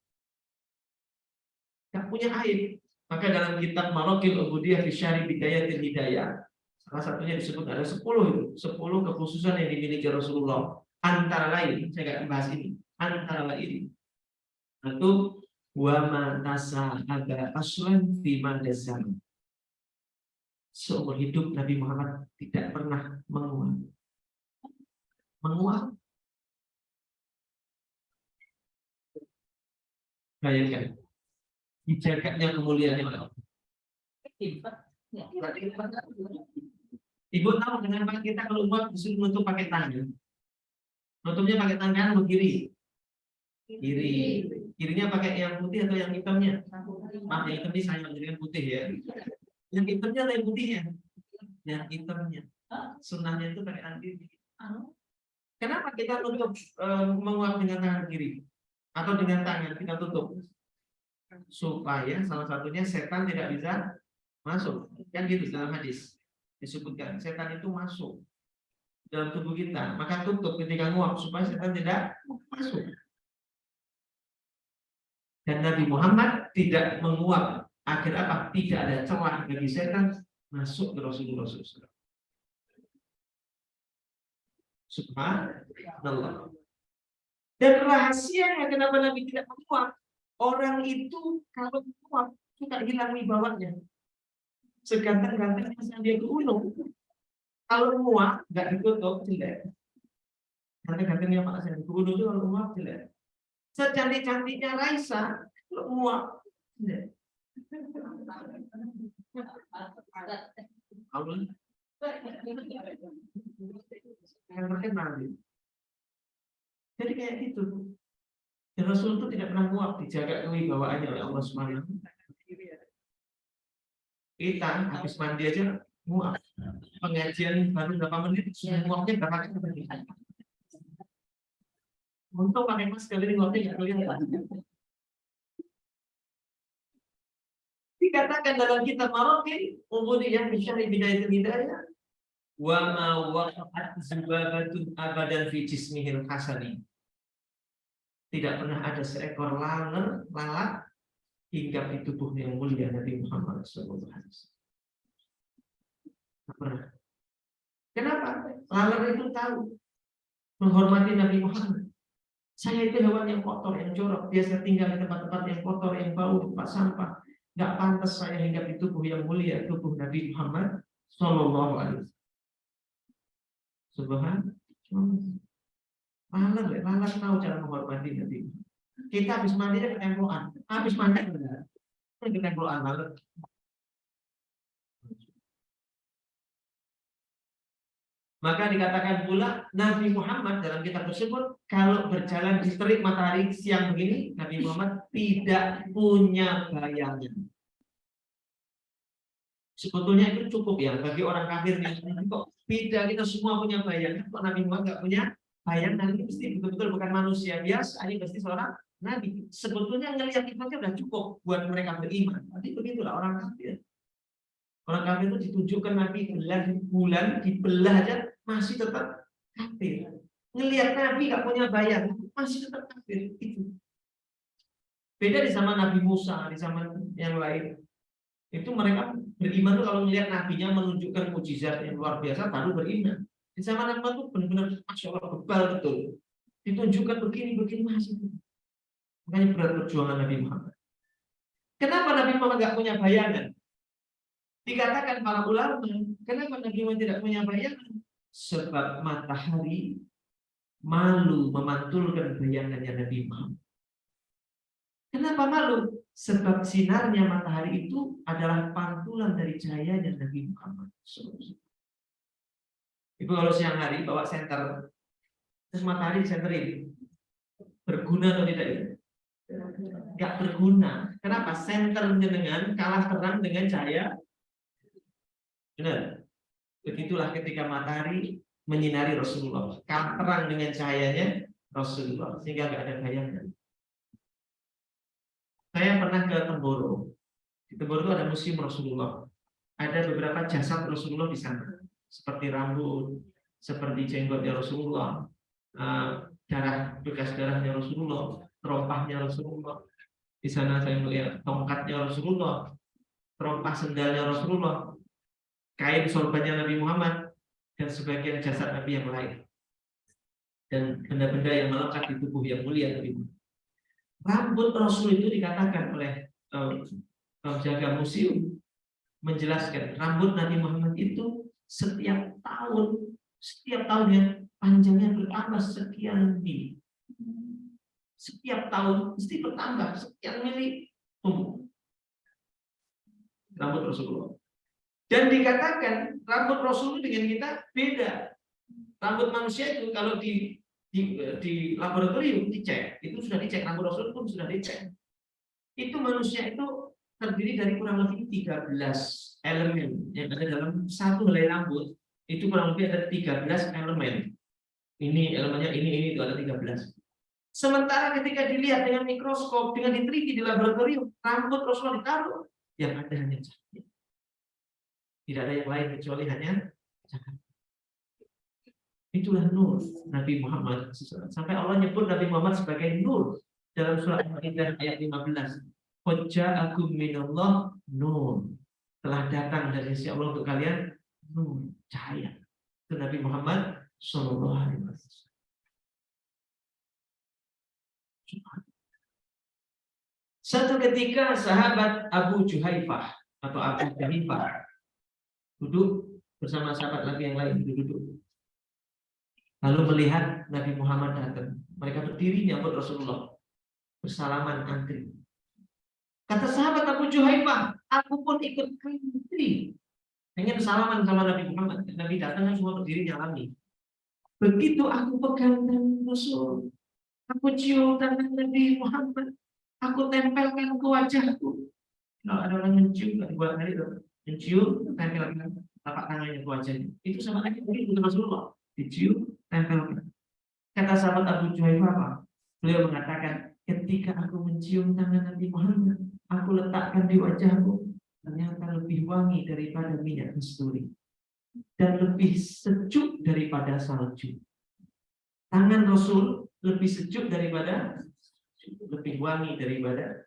C: Gak punya aib. Maka dalam kitab Maraqil Ubudiyah fi Syarih Bidayatil Hidayah, salah satunya disebut ada 10 itu, 10 kekhususan yang dimiliki Rasulullah. Antara lain, saya nggak bahas ini. Antara lain, satu, wa ma tasahaba aslan fi madazam. Seumur hidup Nabi Muhammad tidak pernah menguap. Menguap. Bayangkan, dijaganya kemuliaannya oleh Allah. Ibu tahu dengan kita kalau umat disuruh nutup pakai tangan, nutupnya pakai tangan kanan kiri. Kiri. Kirinya pakai yang putih atau yang hitamnya? Maaf, yang hitam ini saya menjadikan putih ya. Yang hitamnya atau yang putihnya? Yang hitamnya. Sunnahnya itu pakai tangan kiri. Kenapa kita tutup menguap dengan tangan kiri atau dengan tangan kita tutup? Supaya salah satunya setan tidak bisa masuk. Kan gitu dalam hadis disebutkan setan itu masuk dalam tubuh kita, maka tutup ketika nguap supaya setan tidak masuk. Dan Nabi Muhammad tidak menguap agar apa? Tidak ada celah bagi setan masuk ke Rasulullah SAW. Subhanallah. Dan rahasianya kenapa Nabi tidak menguap? Orang itu kalau menguap suka hilang wibawanya. Seganteng-gantengnya dia ke gunung. Kalau menguap nggak ditutup jelek. Ganteng-gantengnya Pak Hasan ke gunung itu kalau menguap jelek. Secantik-cantiknya Raisa kalau menguap jelek. Allah yang terkenal. Jadi kayak gitu. Dan Rasul itu tidak pernah muak, dijaga kewibawaannya oleh Allah Subhanahu. Kita habis mandi aja muak. Pengajian baru berapa menit, muaknya berapa kali? Untung pakai masker ini muaknya nggak kelihatan. Dikatakan dalam kitab Maraqi, Ubudiyah Bisyari Bidayatul Hidayah, wa ma waqa'at zubabatun abadan fi jismihil hasani. Tidak pernah ada seekor lalat hinggap di tubuhnya yang mulia Nabi Muhammad SAW. Tidak pernah. Kenapa? Lalat itu tahu menghormati Nabi Muhammad. Saya itu hewan yang kotor, yang jorok, biasa tinggal di tempat-tempat yang kotor, yang bau, tempat sampah. Nggak pantas saya hinggap di tubuh yang mulia, tubuh Nabi Muhammad SAW. Subhanallah. Lalat tahu cara menghormati Nabi. Kita habis mandi ke temploan, habis mandi ke temploan lalat. Maka dikatakan pula Nabi Muhammad dalam kitab tersebut kalau berjalan di terik matahari siang begini, Nabi Muhammad tidak punya bayangan. Sebetulnya itu cukup ya bagi orang kafir yang kok beda kita semua punya bayangan, kok Nabi Muhammad nggak punya bayangan, ini mesti betul-betul bukan manusia biasa, ini pasti seorang Nabi. Sebetulnya ngelihat itu aja udah cukup buat mereka beriman. Tapi begitulah orang kafir. Orang kafir itu ditunjukkan Nabi bulan dibelah aja masih tetap kafir. Ngelihat Nabi nggak punya bayangan masih tetap kafir. Itu beda di zaman Nabi Musa, di zaman yang lain. Itu mereka beriman tuh kalau melihat nabinya menunjukkan mukjizat yang luar biasa baru beriman. Di zaman Nabi itu benar-benar masya Allah bebal betul. Ditunjukkan begini masih. Makanya berat perjuangan Nabi Muhammad. Kenapa Nabi Muhammad nggak punya bayangan? Dikatakan para ulama, kenapa Nabi Muhammad tidak punya bayangan? Sebab matahari malu memantulkan bayangannya Nabi Muhammad. Kenapa malu? Sebab sinarnya matahari itu adalah pantulan dari cahayanya Nabi Muhammad. Ibu kalau siang hari bawa senter, terus matahari disenterin, berguna atau tidak itu? Enggak berguna. Kenapa? Senternya dengan kalah terang dengan cahaya. Benar. Begitulah ketika matahari menyinari Rasulullah, kalah terang dengan cahayanya Rasulullah, sehingga enggak ada bayangan. Saya pernah ke Temboro. Di Temboro itu ada museum Rasulullah. Ada beberapa jasad Rasulullah di sana, seperti rambut, seperti jenggotnya Rasulullah, bekas darahnya Rasulullah, terompahnya Rasulullah. Di sana saya melihat tongkatnya Rasulullah, terompah sendalnya Rasulullah, kain sorbannya Nabi Muhammad, dan sebagian jasad Nabi yang lain, dan benda-benda yang melekat di tubuh yang mulia Nabi Muhammad. Rambut Rasul itu dikatakan oleh penjaga museum menjelaskan rambut Nabi Muhammad itu setiap tahunnya panjangnya bertambah sekian mili. Setiap tahun mesti bertambah sekian mili tumbuh rambut Rasulullah. Dan dikatakan rambut Rasul dengan kita beda. Rambut manusia itu kalau di laboratorium dicek, itu sudah dicek, rambut Rasul pun sudah dicek. Itu manusia itu terdiri dari kurang lebih 13 elemen yang ada dalam satu helai rambut. Itu kurang lebih ada 13 elemen. Ini elemennya ini itu ada 13. Sementara ketika dilihat dengan mikroskop, dengan diteliti di laboratorium, rambut Rasulullah ditaruh, yang ada hanya cahaya. Tidak ada yang lain kecuali hanya cahaya. Itulah nur Nabi Muhammad. Sampai Allah nyebut Nabi Muhammad sebagai nur dalam surat Al-Maidah ayat 15. Waja'akum minallah nur. Telah datang dari sisi Allah untuk kalian nur, cahaya. Itu Nabi Muhammad sallallahu alaihi wasallam. Satu ketika sahabat Abu Juhaifah atau Abu Juhaifah duduk bersama sahabat lagi yang lain duduk. Lalu melihat Nabi Muhammad datang, mereka berdiri nyambut Rasulullah, bersalaman antri. Kata sahabat Abu Juhaifah, aku pun ikut antri, pengen salaman sama Nabi Muhammad. Nabi datang kan semua berdiri nyalami. Begitu aku pegang tangan Rasul, aku cium tangan Nabi Muhammad, aku tempelkan ke wajahku. Kalau ada orang mencium, nggak dibuat hari itu, mencium, tempelkan tapak tangannya ke wajahnya. Itu sama aja begitu Rasulullah, dicium, tempelkan. Kata sahabat Abu Juhaifah apa? Beliau mengatakan, ketika aku mencium tangan Nabi Muhammad, aku letakkan di wajahku, ternyata lebih wangi daripada minyak kasturi dan lebih sejuk daripada salju. Tangan Rasul lebih sejuk daripada, lebih wangi daripada.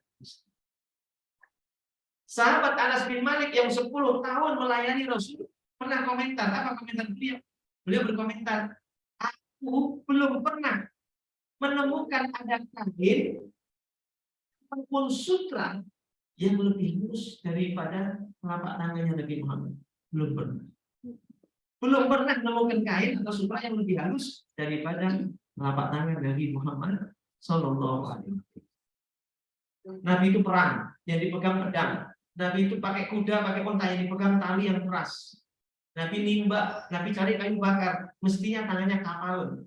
C: Sahabat Anas bin Malik yang 10 tahun melayani Rasul pernah komentar. Apa komentar beliau? Beliau berkomentar, aku belum pernah menemukan ada kain ataupun sutra yang lebih halus daripada telapak tangannya Nabi Muhammad. Belum pernah. Belum pernah menemukan kain atau sutra yang lebih halus daripada telapak tangan Nabi Muhammad sallallahu alaihi wasallam. Nabi itu perang, yang dipegang pedang. Nabi itu pakai kuda, pakai unta, yang dipegang tali yang keras. Nabi nimba, Nabi cari kayu bakar, mestinya tangannya kapal.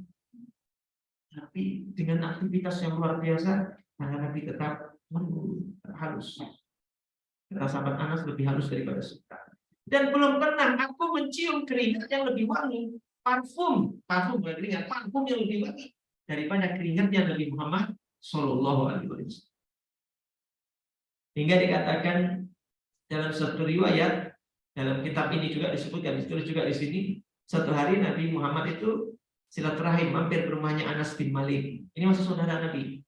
C: Tapi dengan aktivitas yang luar biasa, tangan Nabi tetap halus. Kata sahabat Anas lebih halus daripada sutra. Dan belum pernah aku mencium keringat yang lebih wangi, parfum yang lebih wangi daripada keringatnya Nabi Muhammad sallallahu alaihi wasallam. Hingga dikatakan dalam satu riwayat, dalam kitab ini juga disebutkan, ditulis juga di sini, satu hari Nabi Muhammad itu silaturahim mampir ke rumahnya Anas bin Malik. Ini masih saudara Nabi.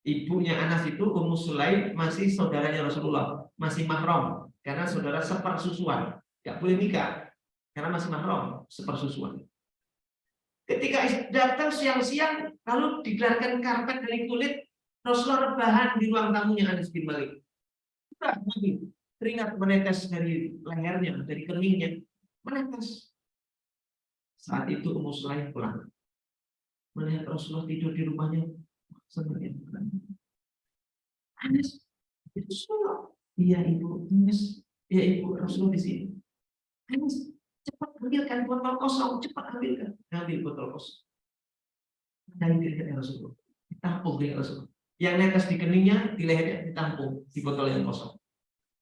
C: Ibunya Anas itu Ummu Sulaim, masih saudaranya Rasulullah, masih mahram karena saudara sepersusuan, nggak boleh nikah karena masih mahram sepersusuan. Ketika datang siang-siang, lalu digelarkan karpet dari kulit, Rasulullah rebahan di ruang tamunya Anas bin Malik. Keringat menetes dari lehernya, dari keningnya, menetes. Saat itu Ummu Sulaim pulang, melihat Rasulullah tidur di rumahnya, sendirian. Anas, itu Rasulullah. Iya ibu, Anas, iya ibu, Rasulullah di sini. Anas, cepat ambilkan botol kosong, cepat ambilkan. Ambil botol kosong. Dari keringatnya Rasulullah, ditampung keringat Rasulullah. Yang netes di keningnya, di lehernya ditampung di botol yang kosong.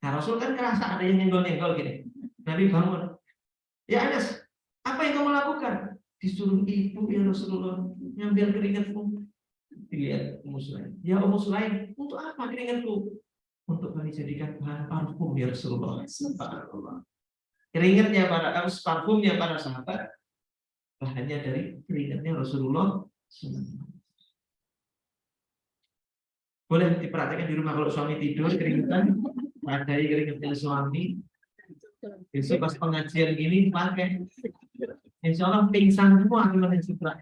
C: Nah Rasul kan kerasa ada yang nyenggol-nyenggol gini. Nabi bangun. Ya Anas, apa yang kamu lakukan? Disuruh ibu ya Rasulullah ngambil keringatmu. Dilihat Ummu Sulaim. Ya Ummu Sulaim, untuk apa keringatku? Untuk kami jadikan bahan parfum ya Rasulullah. Keringatnya para parfumnya para sahabat bahannya dari keringatnya Rasulullah. Boleh diperhatikan di rumah kalau suami tidur keringetan, ada keringatnya suami. Besok pas pengajian gini pakai, insya Allah pingsan semua kemarin sutra.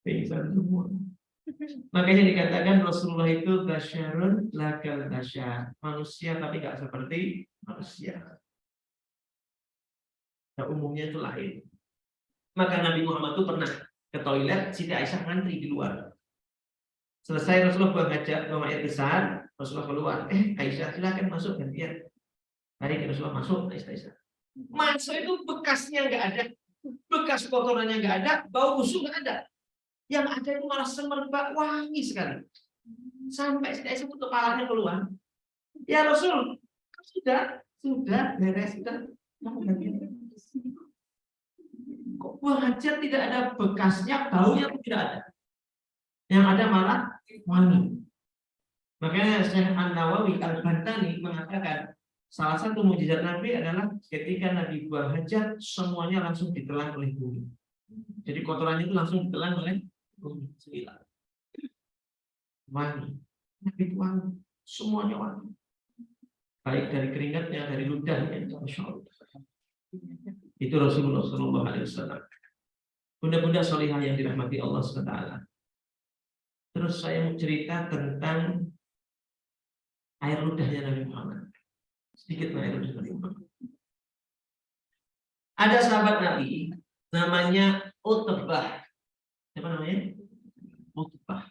C: Pingsan semua. Makanya dikatakan Rasulullah itu basyarun lakal basyar, manusia tapi nggak seperti manusia. Nah, umumnya itu lain. Maka Nabi Muhammad itu pernah ke toilet, Siti Aisyah ngantri di luar. Selesai Rasulullah buang hajat, buang air besar, Rasulullah keluar. Aisyah silakan masuk gantian. Hari Rasulullah masuk, Aisyah. Masuk itu bekasnya nggak ada bekas kotorannya nggak ada, bau busuk nggak ada. Yang ada itu malah semerbak wangi sekali. Sampai saya sebut kepalanya keluar. Ya Rasul, sudah beres, sudah. Kok buah hajat tidak ada bekasnya, baunya pun tidak ada. Yang ada malah wangi. Makanya Syekh An-Nawawi Al-Bantani mengatakan salah satu mukjizat Nabi adalah ketika Nabi buang hajat semuanya langsung ditelan oleh bumi. Jadi kotorannya itu langsung ditelan oleh bumi. Wangi. Nabi wangi. Semuanya wangi. Baik dari keringatnya, dari ludahnya, Masya Allah. Itu Rasulullah SAW. Bunda-bunda solihah yang dirahmati Allah SWT. Terus saya mau cerita tentang air ludahnya Nabi Muhammad. Sedikit air ludah Nabi Muhammad. Ada sahabat Nabi namanya Utbah. Siapa namanya? Utbah.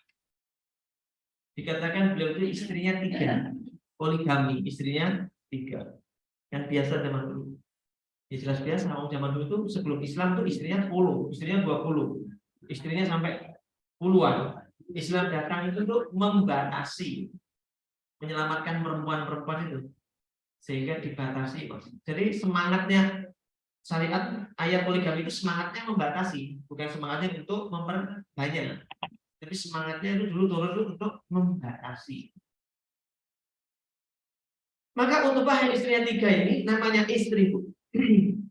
C: Dikatakan beliau itu istrinya 3. Poligami, istrinya 3. Yang biasa zaman dulu. Ya jelas biasa, orang zaman dulu itu sebelum Islam tuh istrinya 10, istrinya 20. Istrinya sampai puluhan. Islam datang itu tuh membatasi, menyelamatkan perempuan-perempuan itu. Sehingga dibatasi. Jadi semangatnya syariat ayat poligami itu semangatnya membatasi, bukan semangatnya untuk memperbanyak. Tapi semangatnya itu dulu turun itu untuk membatasi. Maka Utbah yang istrinya 3 ini namanya istri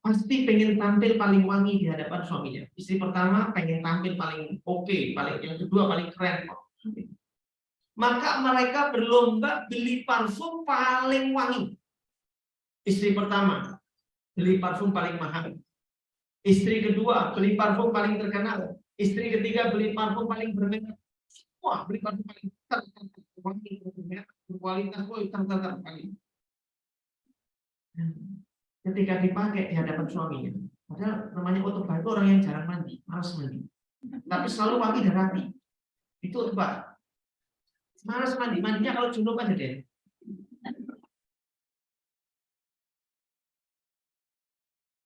C: pasti pengen tampil paling wangi di hadapan suaminya. Istri pertama pengen tampil paling oke, paling yang kedua paling keren. Maka mereka berlomba beli parfum paling wangi. Istri pertama beli parfum paling mahal. Istri kedua beli parfum paling terkenal. Istri ketiga beli parfum paling bermerek. Semua beli parfum paling wangi, berkualitas, paling. Ketika dipakai di hadapan suaminya, padahal namanya Utbah itu orang yang jarang mandi, malas mandi, tapi selalu wangi dan rapi. Itu Utbah, malas mandi, mandinya kalau junub aja deh.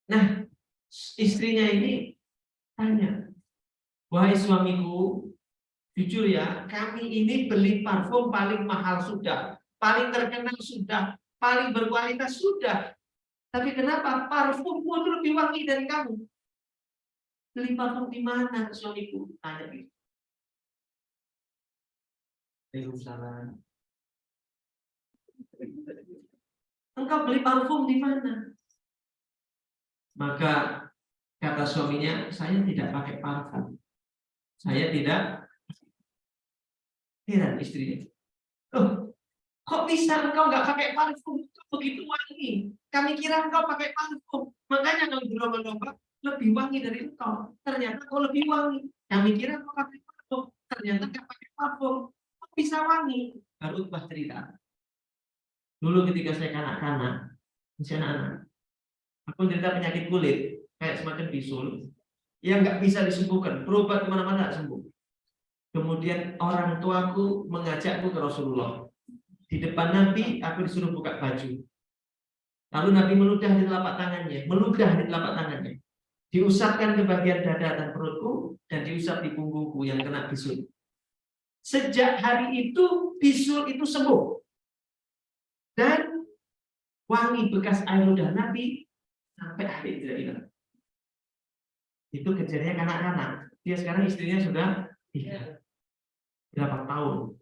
C: Nah, istrinya ini tanya, wahai suamiku, jujur ya, kami ini beli parfum paling mahal sudah, paling terkenal sudah, paling berkualitas sudah. Tapi kenapa parfummu itu lebih wangi dari kamu? Beli parfum di mana, suamiku? Tanya gitu. Yerusalem. Engkau beli parfum di mana? Maka kata suaminya, saya tidak pakai parfum. Saya tidak. Heran istrinya. Loh, kok bisa engkau nggak pakai parfum? Begitu wangi. Kami kira engkau pakai parfum. Makanya kalau berlomba-lomba lebih wangi dari engkau. Ternyata kau lebih wangi. Kami kira engkau pakai parfum. Ternyata nggak pakai parfum. Kok bisa wangi? Baru Utbah cerita. Dulu ketika saya kanak-kanak, masih anak-anak, aku cerita penyakit kulit kayak semacam bisul yang nggak bisa disembuhkan. Berobat kemana-mana nggak sembuh. Kemudian orang tuaku mengajakku ke Rasulullah. Di depan Nabi, aku disuruh buka baju. Lalu Nabi meludah di telapak tangannya. Diusapkan ke bagian dada dan perutku, dan diusap di punggungku yang kena bisul. Sejak hari itu, bisul itu sembuh. Dan wangi bekas air ludah Nabi sampai hari itu tidak hilang. Itu kejadiannya kanak-kanak. Dia sekarang istrinya sudah 3 berapa tahun.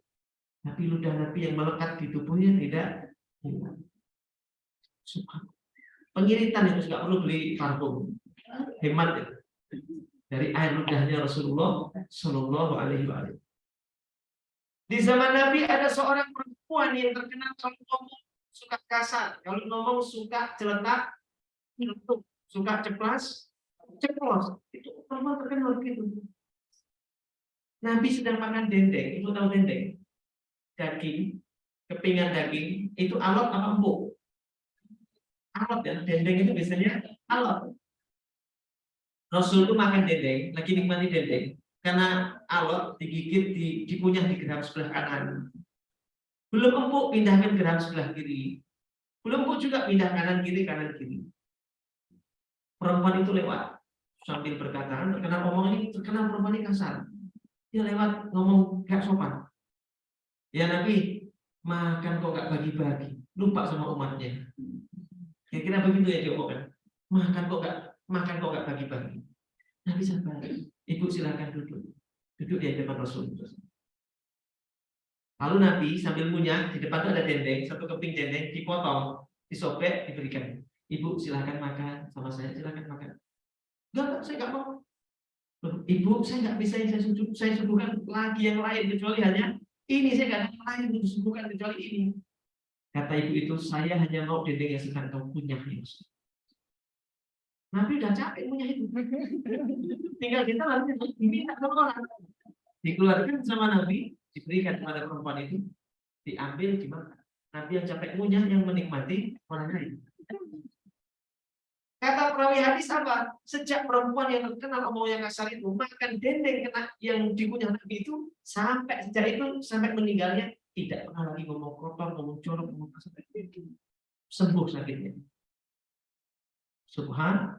C: Tapi ludah Nabi yang melekat di tubuhnya tidak hilang. Pengiritan itu nggak perlu beli parfum, hemat ya. Dari air ludahnya Rasulullah Shallallahu Alaihi Wasallam. Di zaman Nabi ada seorang perempuan yang terkenal kalau ngomong suka kasar, kalau ngomong suka celetak, suka ceplos. Itu perempuan terkenal gitu. Nabi sedang makan dendeng, itu tahu dendeng? Daging, kepingan daging, itu alot apa empuk? Alot ya, dendeng itu biasanya alot. Rasul itu makan dendeng, lagi nikmati dendeng, karena alot digigit, dikunyah di geram sebelah kanan. Belum empuk, pindahkan geram sebelah kiri. Belum empuk juga pindah kanan kiri. Perempuan itu lewat. sambil berkata, terkenal omong ini, terkenal perempuan ini kasar. Dia lewat ngomong gak sopan. Ya Nabi, makan kok gak bagi-bagi, lupa sama umatnya. Kira-kira begitu ya diomongkan. Makan kok gak bagi-bagi. Nabi sabar. Ibu silakan duduk. Duduk di depan Rasul. Lalu Nabi sambil ngunyah, di depan itu ada dendeng, satu keping dendeng, dipotong, disobek, diberikan. Ibu silakan makan sama saya, silakan makan. Enggak, saya enggak mau. Ibu, saya enggak bisa yang saya suguhkan lagi yang lain kecuali hanya ini. Saya enggak ada yang lain untuk suguhkan kecuali ini. Kata ibu itu, saya hanya mau dendeng yang sedang kau kunyah ini. Nabi udah capek ngunyah itu. Tinggal kita nanti diminta sama orang. Dikeluarkan sama Nabi, diberikan kepada perempuan itu, diambil dimakan. Nabi yang capek ngunyah, yang menikmati orang lain. Kata perawi hadis apa? Sejak perempuan yang terkenal omong yang kasar itu makan dendeng kena yang dikunyah Nabi itu, sampai sejak itu sampai meninggalnya tidak pernah lagi ngomong kotor, ngomong jorok, ngomong kasar. Sembuh sakitnya. Subhan.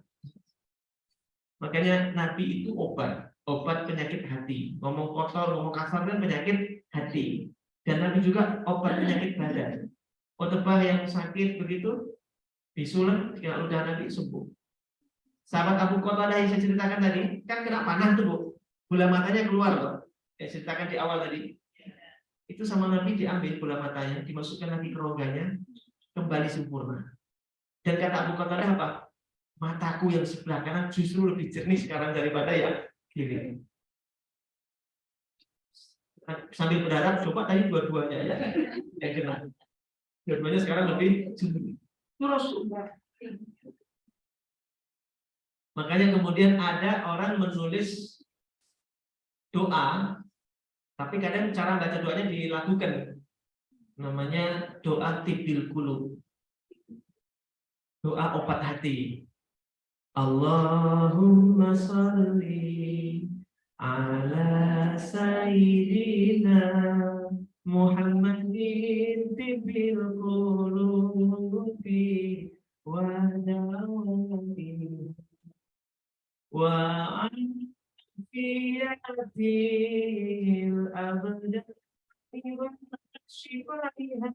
C: Makanya Nabi itu obat penyakit hati. Ngomong kotor, ngomong kasar kan penyakit hati. Dan Nabi juga obat penyakit badan. Khotbah yang sakit begitu bisulan, kalau udah Nabi sembuh. Sahabat Abu Qatadah yang saya ceritakan tadi, kan kena panah tuh Bu. Bola matanya keluar loh. Saya ceritakan di awal tadi. Itu sama Nabi diambil bola matanya, dimasukkan lagi ke rongganya, kembali sempurna. Dan kata Abu Qatadah apa? Mataku yang sebelah kanan justru lebih jernih sekarang daripada yang kiri. Sambil berharap coba tadi dua-duanya ya. Yang kena. Dua-duanya sekarang lebih jernih. Terus makanya kemudian ada orang menulis doa, tapi kadang cara baca doanya dilakukan. Namanya doa tibbil qulub. Doa obat hati. Allahumma sholli ala sayyidina Muhammadin tibbil qulubi wa dawati wa afiyatil abdani wa shifaiha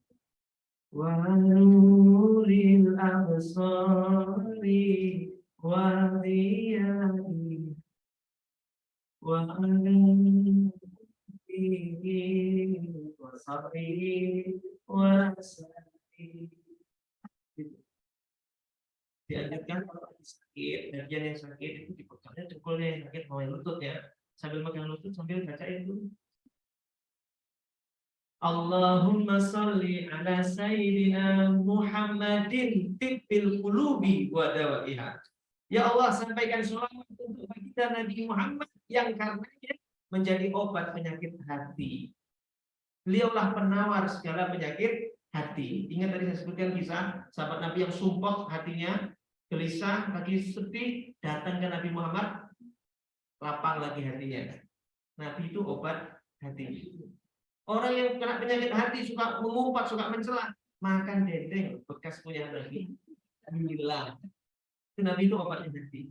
C: wa nuril absari wa diyai wa alihi wa sahbihi wa sallim. Dianjurkan kalau sakit, bagian yang sakit itu dipegangnya dengkulnya yang sakit, mau yang lututnya, sambil megang lutut sambil bacain dulu. Allahumma sholli ala sayyidina Muhammadin tibbil qulubi wa dawaiha. Ya Allah, sampaikan sholawat untuk baginda Nabi Muhammad yang karenanya menjadi obat penyakit hati. Beliaulah penawar segala penyakit hati. Ingat tadi saya sebutkan kisah sahabat Nabi yang sumpah hatinya, gelisah, lagi sedih, datang ke Nabi Muhammad, lapang lagi hatinya. Nabi itu obat hati. Orang yang kena penyakit hati suka mengumpat, suka mencela, makan dendeng bekas punya Nabi. Alhamdulillah. Itu Nabi itu obatnya hati.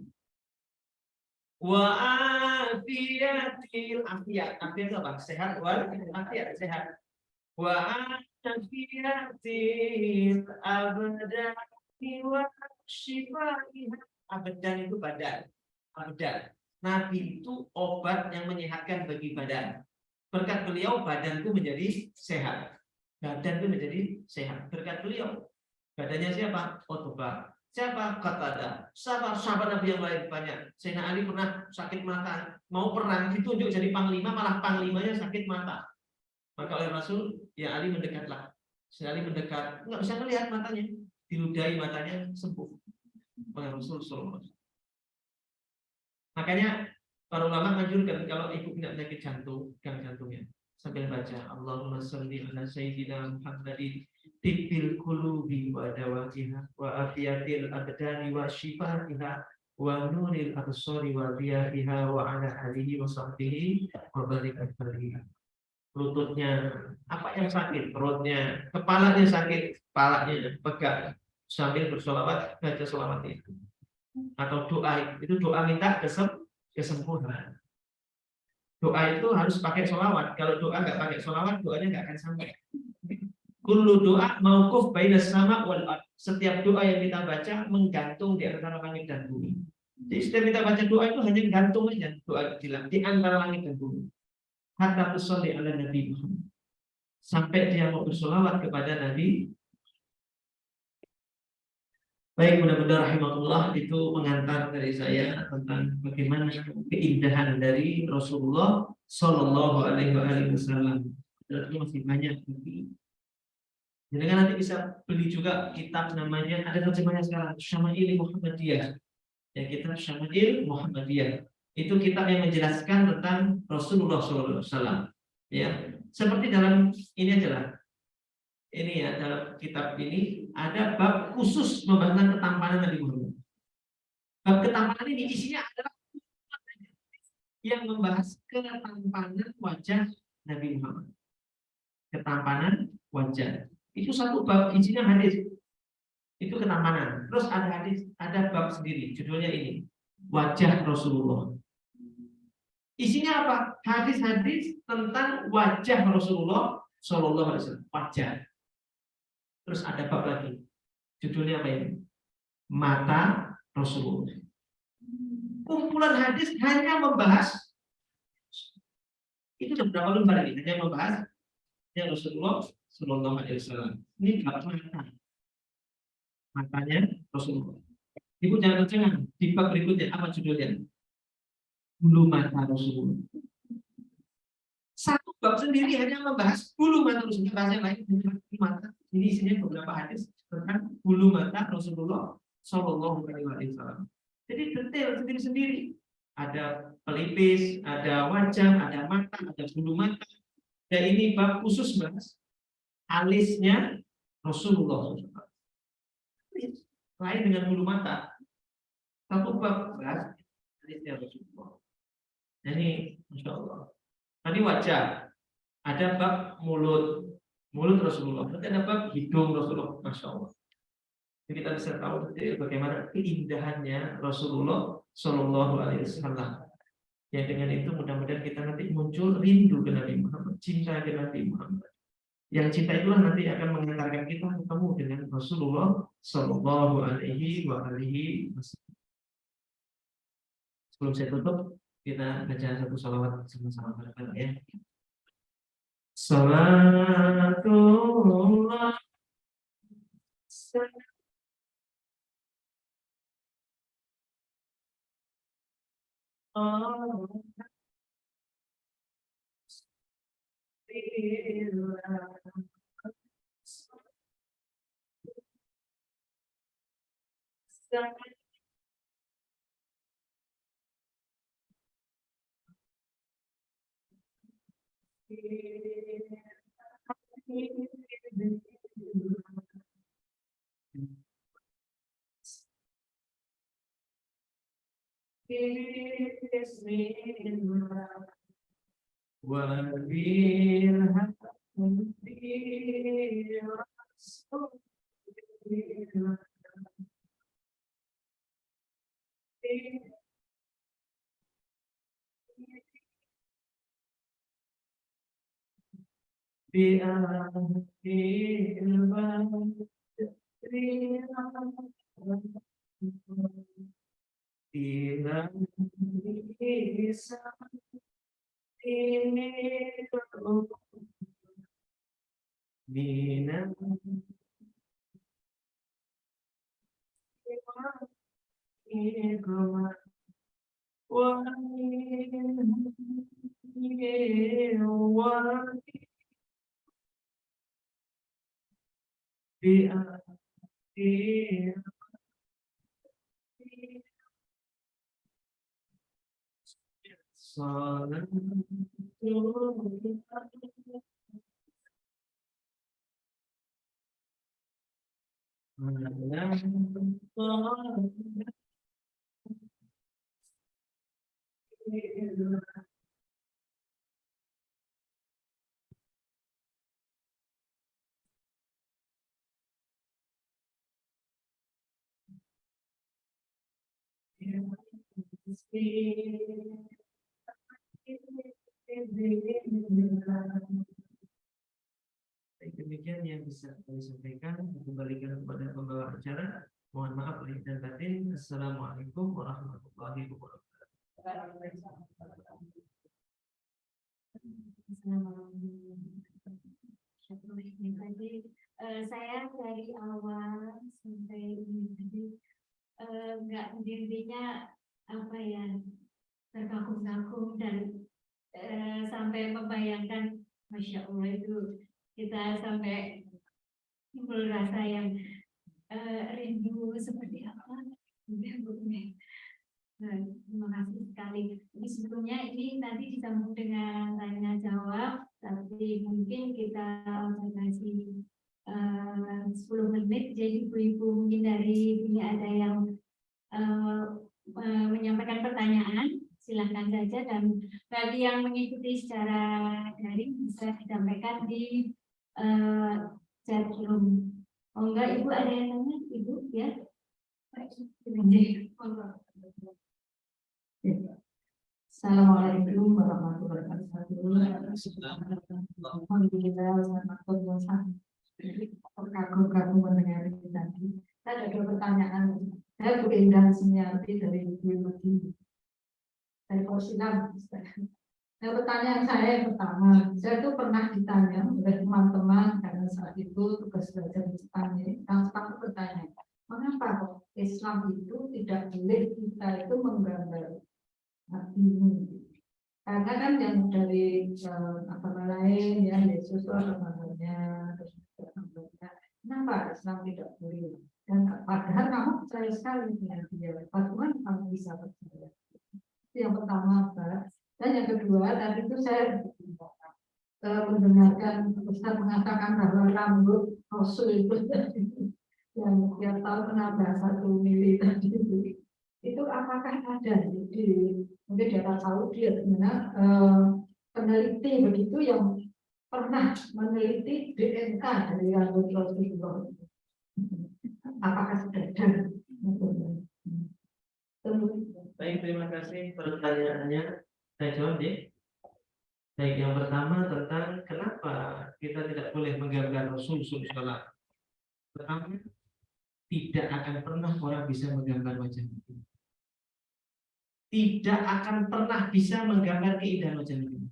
C: Wa afiyatil afiat. Afiat itu apa? Sehat, wal afiat, sehat. Wa afiyatil abdani wa shifaiha. Abdan itu badan. Abdan. Nabi itu obat yang menyehatkan bagi badan. Berkat beliau badanku menjadi sehat. Badanku menjadi sehat. Berkat beliau. Badannya siapa? Utbah. Siapa? Qatadah. Sahabat Nabi yang lain banyak. Sayyidina Ali pernah sakit mata. Mau perang ditunjuk jadi panglima, malah panglimanya sakit mata. Maka oleh Rasul, ya Ali mendekatlah. Sayyidina Ali mendekat. Enggak bisa melihat matanya. Diludahi matanya, sembuh. Oleh Rasul SAW. Makanya para ulama menganjurkan kalau ibu punya penyakit jantung, pegang jantungnya sambil baca Allahumma sholli ala sayyidina Muhammadin tibbil qulubi wa dawatiha wa afiyatil abdani wa shifaiha wa nuril absari wa diyaiha wa ala alihi wa sahbihi wa barik alaihi. Lututnya apa yang sakit? Perutnya, kepalanya sakit, kepalanya pegang sambil bersolawat, baca solawat itu. atau doa itu doa minta kesembuhan. Doa itu harus pakai sholawat. Kalau doa nggak pakai sholawat, doanya nggak akan sampai. Kullu doa mauquf bainas sama wal ard. Setiap doa yang kita baca menggantung di antara langit dan bumi. Jadi setiap kita baca doa itu hanya gantung aja doa di antara langit dan bumi. Hatta tusolli ala Nabi Muhammad. Sampai dia mau bersolawat kepada Nabi. Baik, mudah-mudahan rahimahullah itu mengantar dari saya tentang bagaimana keindahan dari Rasulullah Shallallahu Alaihi Wasallam. Dan itu masih banyak lagi. Jadi kan nanti bisa beli juga kitab namanya, ada terjemahnya sekarang, Syama'il Muhammadiyah. Ya, kitab Syama'il Muhammadiyah. Itu kitab yang menjelaskan tentang Rasulullah SAW. Ya, seperti dalam ini aja lah. Ini ya, dalam kitab ini ada bab khusus membahas ketampanan Nabi Muhammad. Bab ketampanan ini isinya adalah yang membahas ketampanan wajah Nabi Muhammad. Ketampanan wajah. Itu satu bab, isinya hadis. Itu ketampanan. Terus ada hadis, ada bab sendiri, judulnya ini, wajah Rasulullah. Isinya apa? Hadis-hadis tentang wajah Rasulullah Shallallahu Alaihi Wasallam. Wajah. Terus ada bab lagi, judulnya apa ini? Mata Rasulullah. Kumpulan hadis hanya membahas itu sudah berapa lembar ini? Hanya membahas ya Rasulullah Shallallahu Alaihi Wasallam. Ini bab mata. Matanya Rasulullah. Ibu jangan tercengang. Di bab berikutnya apa judulnya? Bulu mata Rasulullah. Satu bab sendiri hanya membahas bulu mata Rasulullah. Bahasa lain tentang bulu mata. Ini isinya beberapa hadis tentang bulu mata Rasulullah Shallallahu Alaihi Wasallam. Jadi detail sendiri-sendiri. Ada pelipis, ada wajah, ada mata, ada bulu mata. Dan ini bab khusus bahas alisnya Rasulullah SAW. Lain dengan bulu mata. Satu bab bahas alisnya Rasulullah. Ini Masya Allah. Tadi wajah, ada bab mulut Rasulullah, nanti ada bab hidung Rasulullah, Masya Allah. Jadi kita bisa tahu bagaimana keindahannya Rasulullah Shallallahu Alaihi Wasallam. Ya, dengan itu mudah-mudahan kita nanti muncul rindu ke Nabi Muhammad, cinta ke Nabi Muhammad. Yang cinta itulah nanti akan mengantarkan kita ketemu dengan Rasulullah Shallallahu Alaihi Wasallam. Sebelum saya tutup, kita baca satu salawat sama-sama bareng ya. Salatullah Baik, demikian yang bisa kami sampaikan. Kembalikan kepada pembawa acara. Mohon maaf lahir dan batin. Assalamualaikum warahmatullahi wabarakatuh.
A: Saya dari awal sampai ini tadi nggak intinya apa ya, terkagum-kagum dan sampai membayangkan, Masya Allah, itu kita sampai timbul rasa yang rindu seperti apa. Terima kasih sekali. Jadi sebetulnya ini nanti disambung dengan tanya jawab, tapi mungkin kita kasih 10 menit. Jadi ibu-ibu mungkin dari ini ada yang menyampaikan pertanyaan, silahkan saja, dan bagi yang mengikuti secara daring bisa disampaikan di chat room. Oh enggak, Ibu ada yang tanya, Ibu ya?
D: Assalamualaikum warahmatullahi wabarakatuh. Alhamdulillah, kagum-kagum mendengar ini tadi. Saya ada pertanyaan. Saya Bu Indah Sumiati dari Ibu dari Porsilam. Nah, pertanyaan saya yang pertama, saya itu pernah ditanya oleh teman-teman karena saat itu tugas belajar di Jepang ini, dan Jepang bertanya, mengapa kok Islam itu tidak boleh kita itu menggambar ini? Karena kan yang dari agama lain ya, Yesus itu agamanya, terus agamanya, kenapa Islam tidak boleh? Dan padahal kamu percaya sekali dengan dia, bagaimana kamu bisa percaya? Itu yang pertama, Pak. Dan yang kedua, tadi itu saya mendengarkan Ustaz mengatakan bahwa rambut Rasul itu yang tiap tahun menambah 1 mili tadi itu apakah ada di mungkin di Arab Saudi atau mana peneliti begitu yang pernah meneliti DNK dari rambut Rasulullah? Apakah sudah ada?
C: Baik, terima kasih pertanyaannya. Saya jawab ya. Baik, yang pertama tentang kenapa kita tidak boleh menggambar Rasul SAW. Pertama, tidak akan pernah orang bisa menggambar wajah Nabi. Tidak akan pernah bisa menggambar keindahan wajah Nabi.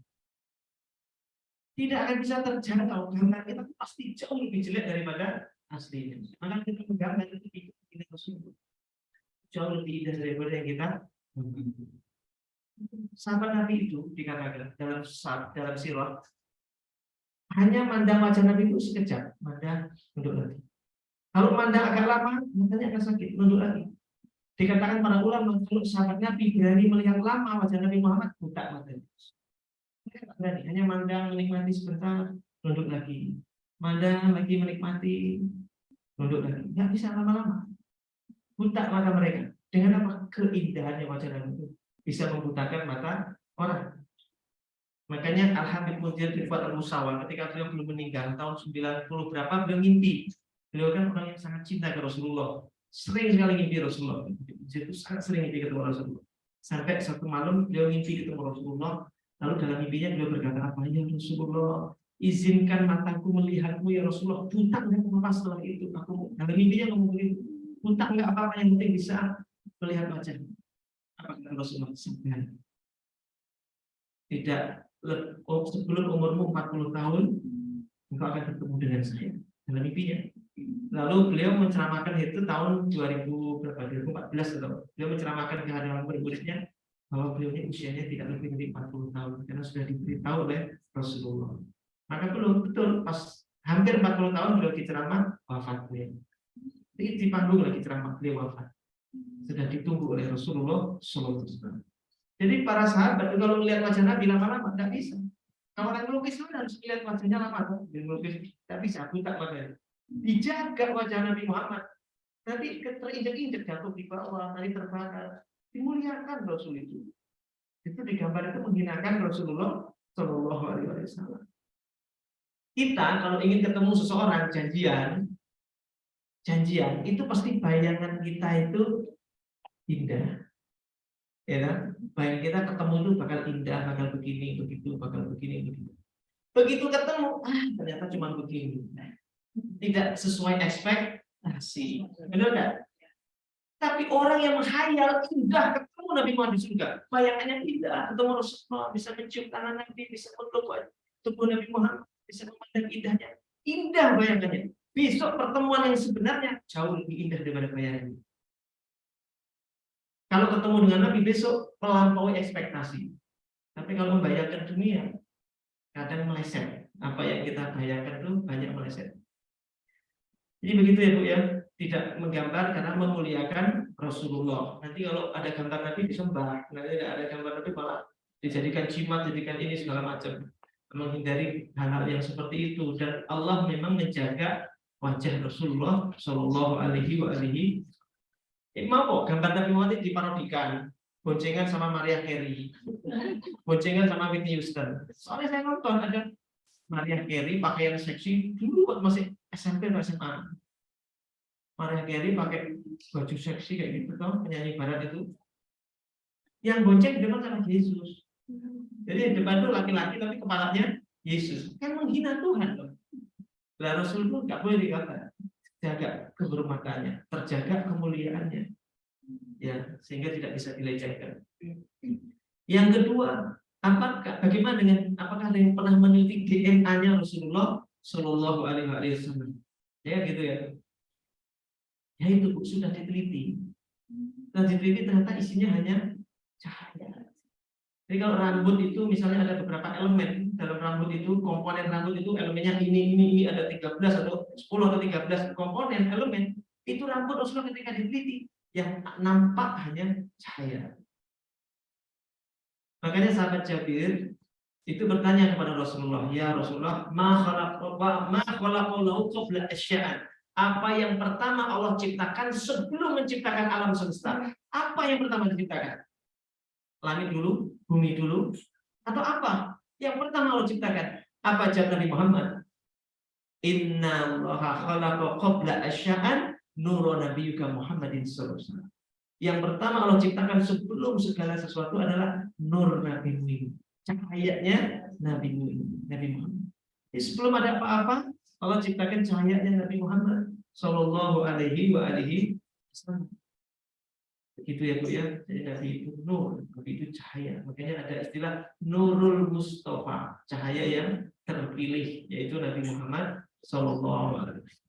C: Tidak akan bisa terjangkau, gambar kita pasti jauh lebih jelek daripada aslinya. Maka kita menggambar itu tidak Rasul. Jauh lebih indah daripada yang kita sahabat Nabi itu dikatakan dalam sirah hanya mandang wajah Nabi itu sekejap, mandang nunduk lagi. Kalau mandang agak lama, matanya akan sakit, nunduk lagi. Dikatakan para ulama kalau sahabat Nabi berani melihat lama wajah Nabi Muhammad, buta matanya. Berani, hanya mandang menikmati sebentar, nunduk lagi. Mandang lagi menikmati, nunduk lagi. Nggak bisa lama-lama. Buta mata mereka. Dengan apa? Keindahannya wajah Nabi itu bisa membutakan mata orang. Makanya Al-Habib Munzir Rifat Al-Musawa ketika beliau belum meninggal tahun 90 berapa beliau mimpi. Beliau kan orang yang sangat cinta ke Rasulullah. Sering sekali mimpi Rasulullah. Itu sangat sering mimpi ketemu Rasulullah. Sampai satu malam beliau mimpi ketemu Rasulullah. Lalu dalam mimpinya beliau berkata, apa ya Rasulullah, izinkan mataku melihatmu ya Rasulullah. Buta enggak apa-apa setelah itu. Aku dalam mimpinya ngomong begitu. Buta enggak apa-apa, yang penting bisa melihat wajah. Apakah Rasulullah sampai tidak sebelum umurmu 40 tahun engkau akan bertemu dengan saya dalam mimpinya. Lalu beliau menceramahkan itu tahun 2014 atau beliau menceramahkan ke hadapan murid-muridnya bahwa beliau ini usianya tidak lebih dari 40 tahun karena sudah diberitahu oleh Rasulullah. Maka belum betul pas hampir 40 tahun beliau diceramah wafat beliau. Di panggung lagi ceramah beliau wafat. Sudah ditunggu oleh Rasulullah SAW. Jadi para sahabat kalau melihat wajah Nabi lama-lama tidak bisa. Kalau orang melukis harus melihat wajahnya lama, melukis tidak bisa, buta wajahnya. Dijaga wajah Nabi Muhammad. Nanti terinjak-injak jatuh di bawah, nanti terbakar. Dimuliakan Rasul itu. Itu digambar itu menghinakan Rasulullah SAW. Kita kalau ingin ketemu seseorang janjian itu pasti bayangan kita itu indah, Ya kan? Bayang kita ketemu itu bakal indah, bakal begini, begitu, bakal begini, begitu. Begitu ketemu, ternyata cuma begini. Tidak sesuai ekspektasi. Benar nggak? Tapi orang yang menghayal indah ketemu Nabi Muhammad di surga, bayangannya indah, ketemu Rasulullah, bisa mencium tangan Nabi, bisa meluk tubuh Nabi Muhammad, bisa memandang indahnya, indah bayangannya. Besok pertemuan yang sebenarnya jauh lebih indah daripada bayangannya. Kalau ketemu dengan Nabi besok melampaui ekspektasi. Tapi kalau membayangkan dunia, kadang meleset. Apa yang kita bayangkan itu banyak meleset. Jadi begitu ya Bu ya, tidak menggambar karena memuliakan Rasulullah. Nanti kalau ada gambar Nabi disembah, nanti tidak ada gambar Nabi malah dijadikan jimat, jadikan ini segala macam. Menghindari hal-hal yang seperti itu. Dan Allah memang menjaga wajah Rasulullah Shallallahu Alaihi Wasallam. Mau kok gambar Nabi Muhammad diparodikan, boncengan sama Maria Carey, boncengan sama Whitney Houston. Soalnya saya nonton ada Maria Carey pakaian seksi dulu waktu masih SMP atau SMA. Maria Carey pakai baju seksi kayak gitu toh, penyanyi barat itu. Yang bonceng di depan sama Yesus. Jadi di depan itu laki-laki tapi kepalanya Yesus. Kan menghina Tuhan loh. Lah Rasul itu nggak boleh dikata. Jaga kehormatannya, terjaga kemuliaannya. Ya, sehingga tidak bisa dilecehkan. Yang kedua, bagaimana dengan apakah ada yang pernah meneliti DNA-nya Rasulullah Shallallahu Alaihi Wasallam? Ya gitu ya. Ya itu sudah diteliti. Sudah diteliti ternyata isinya hanya cahaya. Jadi kalau rambut itu misalnya ada beberapa elemen dalam rambut itu, komponen rambut itu elemennya ini ada 13 atau 10 atau 13 komponen elemen. Itu rambut Rasulullah ketika diteliti yang nampak hanya cahaya. Makanya sahabat Jabir itu bertanya kepada Rasulullah, ya Rasulullah, ma khalaqallahu qabla asya'an. Apa yang pertama Allah ciptakan sebelum menciptakan alam semesta? Apa yang pertama diciptakan? Langit dulu, bumi dulu, atau apa? Yang pertama Allah ciptakan. Apa jawab Nabi Muhammad? Inna Allaha khalaqa qabla asya'an nurun nabiyyika Muhammadin sallallahu alaihi wasallam. Yang pertama Allah ciptakan sebelum segala sesuatu adalah nur Nabi Muhammad. Cahayanya Nabi Muhammad. Jadi sebelum ada apa-apa, Allah ciptakan cahayanya Nabi Muhammad Sallallahu Alaihi Wasallam. Begitu ya Bu ya. Jadi Nabi itu nur, Nabi itu cahaya. Makanya ada istilah Nurul Mustafa, cahaya yang terpilih, yaitu Nabi Muhammad Sallallahu Alaihi Wasallam.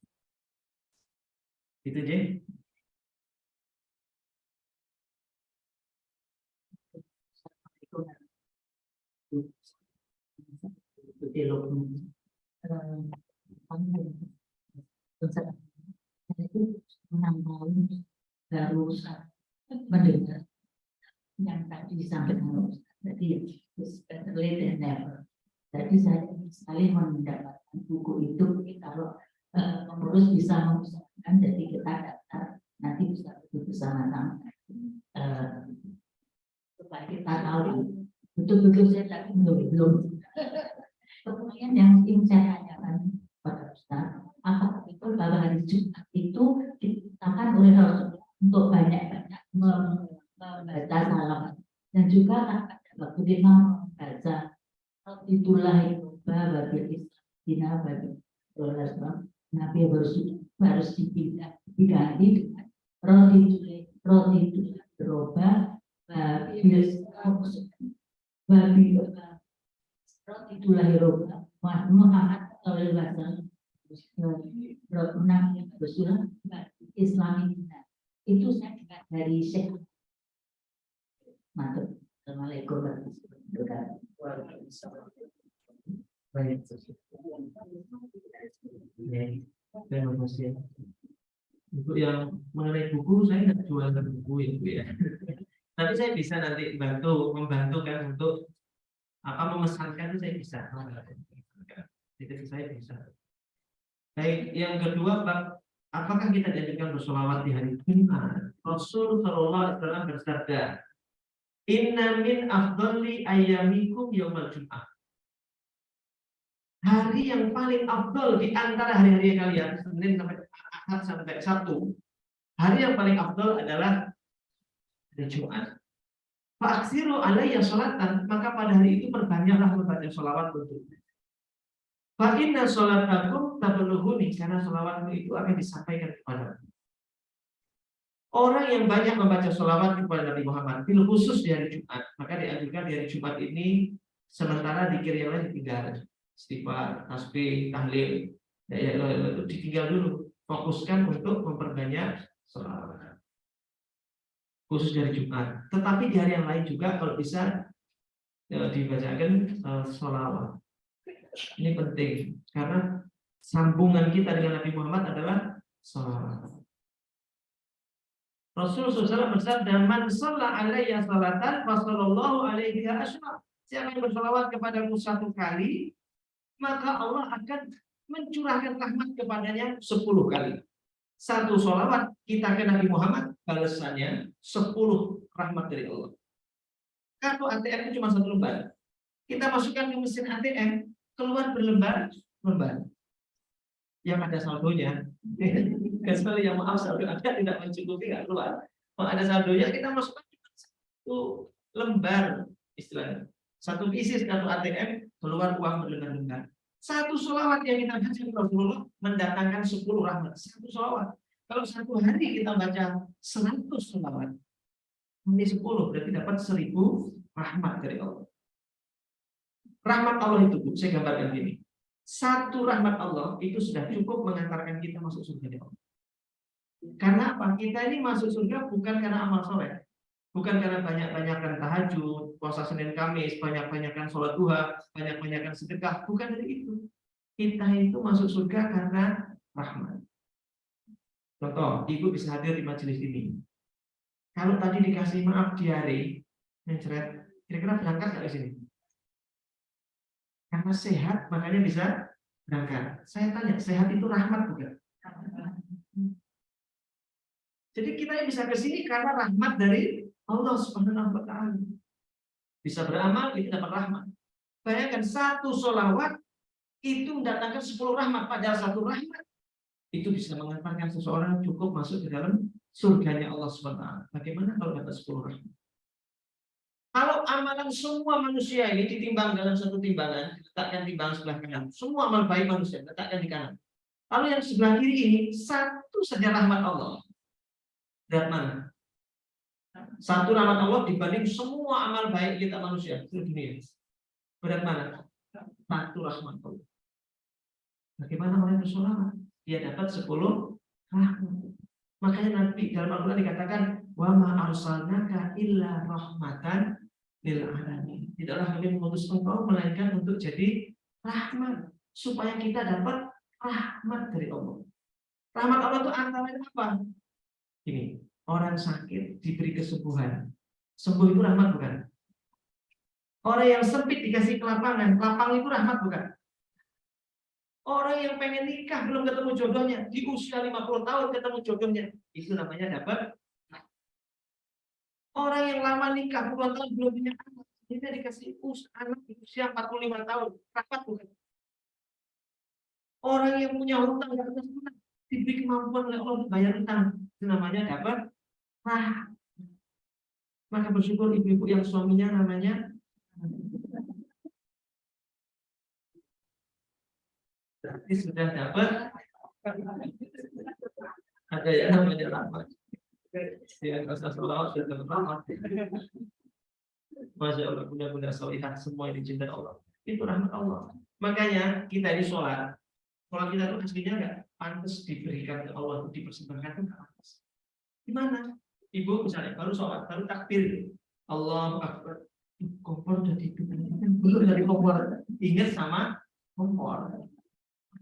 C: Itu je.
D: Itu 6 tahun baru mendengar yang tadi disampaikan. Jadi better late than never. Jadi saya sekali mendapatkan buku itu kalau pengurus bisa mengusahakan, jadi kita daftar nanti bisa bersama-sama supaya kita tahu betul-betul saya tadi belum. Kemudian yang ingin saya tanyakan pada Ustaz, apakah betul bahwa hari Jumat itu diciptakan oleh Rasulullah untuk banyak-banyak membaca salam, dan juga ada waktu kita membaca itulah itu bahwa Islam bagi Nabi harus diganti dengan roti itu berubah roti itu lahir Muhammad SAW Islam itu saya dengar dari Syekh. Mantap. Assalamualaikum warahmatullahi wabarakatuh.
C: Terima kasih. Untuk yang mengenai buku, saya nggak jual buku ya Bu ya. Tapi saya bisa nanti membantu kan untuk memesankan itu saya bisa. Itu saya bisa. Baik, yang kedua, apakah kita dianjurkan bersolawat di hari Jumat? Rasul Sallallahu Alaihi Wasallam bersabda, Inna min afdali ayyamikum yaumal Jum'ah. Hari yang paling afdal di antara hari-hari kalian, Senin sampai Ahad sampai Sabtu, hari yang paling afdal adalah hari Jumat. Fa'aksiru alayya sholatan, maka pada hari itu perbanyaklah membaca sholawat untukku. Fa inna sholatakum tablughuni, karena sholawatmu itu akan disampaikan kepadaku. Orang yang banyak membaca sholawat kepada Nabi Muhammad, bil khusus di hari Jumat, maka dianjurkan di hari Jumat ini sementara zikir yang lain ditinggal, istighfar, tasbih, tahlil, itu ditinggal dulu. Fokuskan untuk memperbanyak sholawat. Khusus dari Jumat. Tetapi di hari yang lain juga kalau bisa dibacakan sholawat. Ini penting karena sambungan kita dengan Nabi Muhammad adalah sholawat. Rasulullah SAW bersabda, "Man shalla alayya salatan, fa sallallahu alaihi asyra." Siapa yang bersolawat kepadaku satu kali, maka Allah akan mencurahkan rahmat kepadanya 10 kali. Satu sholawat kita ke Nabi Muhammad, balasannya 10 rahmat dari Allah. Kartu ATM itu cuma 1 lembar. Kita masukkan ke mesin ATM, keluar berlembar-lembar. Yang ada saldonya. Kecuali yang maaf saldo ada tidak mencukupi, nggak keluar. Kalau ada saldonya kita masukkan cuma 1 lembar istilahnya. 1 isi kartu ATM, keluar uang berlembar-lembar. Satu sholawat yang kita baca Rasulullah mendatangkan 10 rahmat. Satu sholawat. Kalau satu hari kita baca 100 sholawat, ini 10 berarti dapat 1000 rahmat dari Allah. Rahmat Allah itu, Bu, saya gambarkan gini. Satu rahmat Allah itu sudah cukup mengantarkan kita masuk surga Allah. Karena apa? Kita ini masuk surga bukan karena amal soleh, bukan karena banyak-banyakan tahajud, puasa Senin Kamis, banyak-banyakan sholat duha, banyak-banyakan sedekah, bukan dari itu. Kita itu masuk surga karena rahmat. Contoh, ibu bisa hadir di majelis ini. Kalau tadi dikasih maaf diare, mencret, kira-kira berangkat nggak ke sini? Karena sehat, makanya bisa berangkat. Saya tanya, sehat itu rahmat bukan? Jadi kita bisa ke sini karena rahmat dari Allah Subhanahu wa Ta'ala. Bisa beramal, itu dapat rahmat. Bayangkan satu sholawat itu mendatangkan 10 rahmat. Padahal satu rahmat itu bisa mengantarkan seseorang cukup masuk ke dalam surganya Allah Subhanahu wa Ta'ala. Bagaimana kalau dapat 10 rahmat? Kalau amalan semua manusia ini ditimbang dalam satu timbangan, letakkan timbangan sebelah kanan. Semua amal baik manusia letakkan di kanan. Lalu yang sebelah kiri ini satu saja rahmat Allah. Berat mana? Satu rahmat Allah dibanding semua amal baik kita manusia di dunia. Berat mana? Satu rahmat Allah. Bagaimana orang bersolawat? Dia dapat 10 rahmat. Makanya Nabi dalam Al-Quran dikatakan, wa ma arsalnaka illa rahmatan lil alamin. Tidaklah kami mengutus engkau melainkan untuk jadi rahmat, supaya kita dapat rahmat dari Allah. Rahmat Allah itu antara apa? Ini, orang sakit diberi kesembuhan. Sembuh itu rahmat bukan? Orang yang sempit dikasih kelapangan, lapang itu rahmat bukan? Orang yang pengen nikah belum ketemu jodohnya, di usia 50 tahun ketemu jodohnya, itu namanya dapat. Orang yang lama nikah puluhan tahun belum punya anak, dia dikasih anak di usia 45 tahun, rahmat bukan? Orang yang punya hutang nggak punya hutang, diberi kemampuan oleh Allah untuk bayar hutang, itu namanya dapat rahmat. Maka bersyukur ibu-ibu yang suaminya namanya berarti sudah dapat ada yang namanya rahmat. Ya, Rasulullah sudah dapat rahmat. Masya Allah, bunda-bunda salihah semua yang dicintai Allah. Itu rahmat Allah. Makanya kita di sholat kita itu aslinya nggak pantas diberikan ke Allah, dipersembahkan itu nggak pantas. Gimana? Ibu misalnya baru sholat, baru takbir, Allahu Akbar, kompor udah diberikan, belum dari kompor, ingat sama kompor.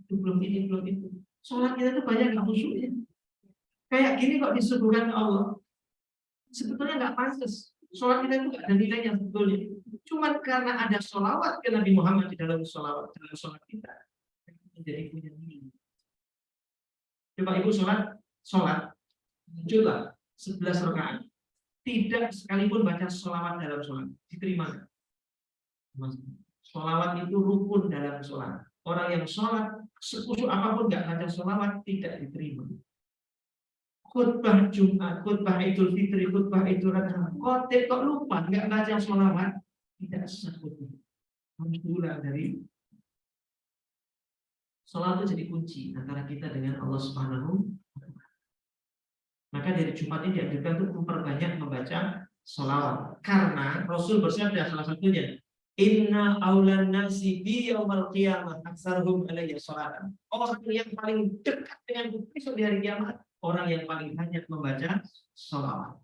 C: Belum ini, belum itu. Sholat kita itu banyak yang khusyuknya. Kayak gini kok disuguhkan Allah. Sebetulnya nggak pantas. Sholat kita itu nggak ada nilainya sebetulnya. Cuma karena ada sholawat ke Nabi Muhammad di dalam sholat kita, menjadi punya nilai. Coba ibu sholat, muncullah 11 rakaat. Tidak sekalipun baca sholawat dalam sholat, diterima. Sholawat itu rukun dalam sholat. Orang yang sholat sekusyuk apapun nggak baca sholawat tidak diterima. khutbah Jumat, khutbah Idul Fitri, khutbah Idul Adha, khotib kok lupa nggak baca sholawat, tidak sah khutbah. Harus diulang dari sholawat itu jadi kunci antara kita dengan Allah Subhanahu wa Ta'ala. Maka dari Jumat ini dianjurkan untuk memperbanyak membaca sholawat, karena Rasul bersabda salah satunya, Inna aulan nasi bi yaumal qiyamah aktsaruhum alayya sholatan. Orang yang paling dekat dengan besok di hari kiamat, orang yang paling banyak membaca sholawat.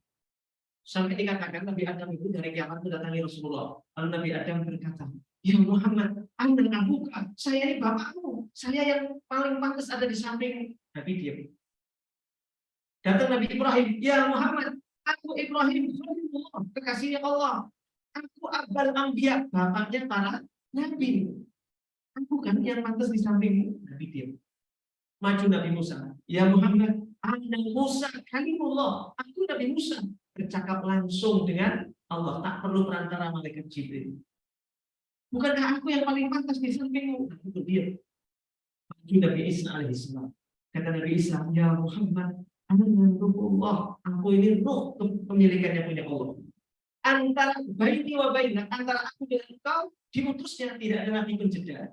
C: Sampai dikatakan Nabi Adam itu dari kiamat itu datangi Rasulullah. Lalu Nabi Adam berkata, ya Muhammad, anda abuka, saya ini bapakmu, saya yang paling pantas ada di samping. Nabi diam. Datang Nabi Ibrahim, ya Muhammad, aku Ibrahim, kekasihnya Allah. Aku abal anbiya, bapaknya para nabi. Aku kan yang pantas di sampingmu. Nabi diam. Maju Nabi Musa, ya Muhammad, anda Musa kalimullah, aku Nabi Musa, bercakap langsung dengan Allah, tak perlu perantara malaikat Jibril. Bukankah aku yang paling pantas di sampingmu? Aku diam. Maju Nabi Isa alaihissalam. Kata Nabi Isa, ya Muhammad, anda ruhullah, aku ini ruh kepemilikannya punya Allah. Antara baini wa bainak, antara aku dengan engkau diutusnya tidak ada nabi penjeda.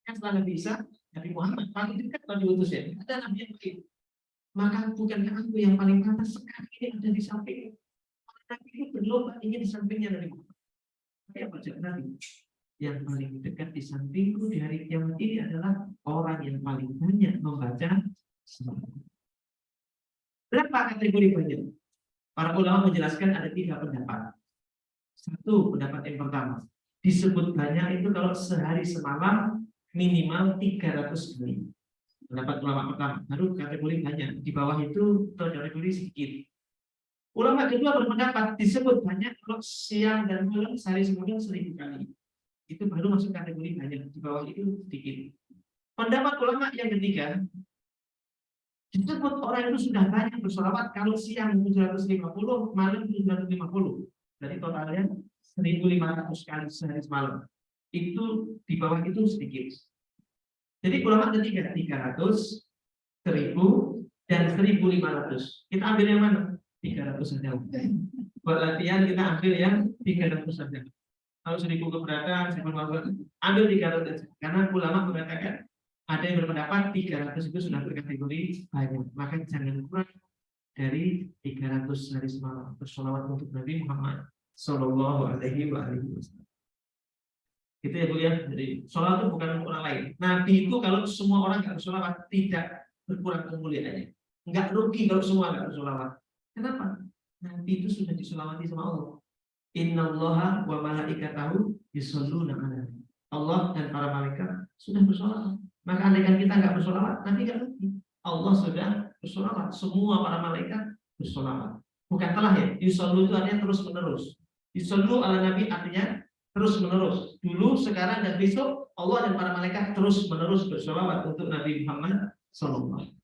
C: Kan setelah Nabi Isa, Nabi Muhammad paling dekat pada diutusnya. Ada nabi yang lain. Maka bukankah aku yang paling pantas sekarang ini ada di samping? Nabi itu berlomba ingin di sampingnya Nabi Muhammad. Tapi apa jawab Nabi? Yang paling dekat di sampingku di hari kiamat ini adalah orang yang paling banyak membaca sholawat. Berapa kategori banyak? Para ulama menjelaskan ada 3 pendapat. Satu pendapat yang pertama, disebut banyak itu kalau sehari semalam minimal 300 kali. Pendapat ulama pertama, baru kategori banyak. Di bawah itu kategori sedikit. Ulama kedua berpendapat disebut banyak kalau siang dan malam sehari semalam 1000 kali. Itu baru masuk kategori banyak. Di bawah itu sedikit. Pendapat ulama yang ketiga, disebut orang itu sudah banyak bersolawat kalau siang 750, malam 750. Dari totalnya 1500 kali sehari semalam. Itu di bawah itu sedikit. Jadi ulama ada 300, 1000, dan 1500. Kita ambil yang mana? 300 saja. Buat latihan kita ambil yang 300 saja. Kalau 1000 keberatan, 1500, ambil 300 saja. Karena ulama mengatakan ada yang berpendapat 300 itu sudah berkategori banyak. Maka jangan kurang dari 300 hari semalam bersolawat untuk Nabi Muhammad Sallallahu Alaihi Wasallam. Itu ya Bu ya. Jadi sholawat itu bukan orang lain. Nabi itu kalau semua orang nggak bersolawat tidak berkurang kemuliaannya. Nggak rugi kalau semua nggak bersolawat. Kenapa? Nabi itu sudah disolawati sama Allah. Innallaha wa malaikatahu yusholluna 'alan nabi. Allah dan para malaikat sudah bersolawat. Maka andaikan kita nggak bersolawat, nanti nggak rugi. Allah sudah bersolawat. Semua para malaikat bersolawat. Bukan telah ya. Yusollu itu artinya terus menerus. Yusollu ala nabi artinya terus menerus. Dulu, sekarang, dan besok Allah dan para malaikat terus menerus bersolawat untuk Nabi Muhammad Sallallahu.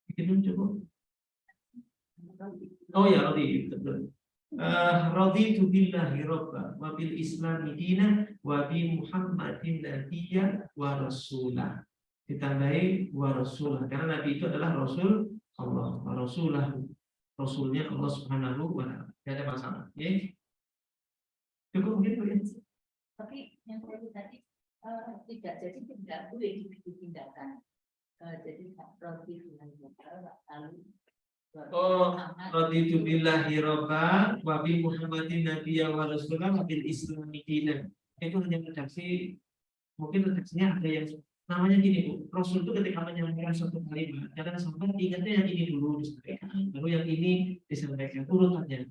C: Bikin coba. Oh ya, raditu billahi rabba wa bil islami dina wa bi Muhammadin nabiyya wa rasulah. Ditambahi wa rasulah karena Nabi itu adalah Rasul Allah, wa rasulah, Rasulnya Allah Subhanahu wa Ta'ala. Tidak ada masalah. Ya. Cukup gitu ya.
E: Tapi yang tadi tidak, jadi tidak boleh dibikin tindakan. Jadi roti dengan lalu.
C: Oh, raditu billahi rabba wa bi Muhammadin nabiyya wa rasulah wa bil islami dinan. Itu hanya redaksi, mungkin redaksinya ada yang namanya gini Bu. Rasul itu ketika menyampaikan suatu kalimat, jangan sampai ingatnya yang ini dulu disampaikan, baru yang ini disampaikan urutannya.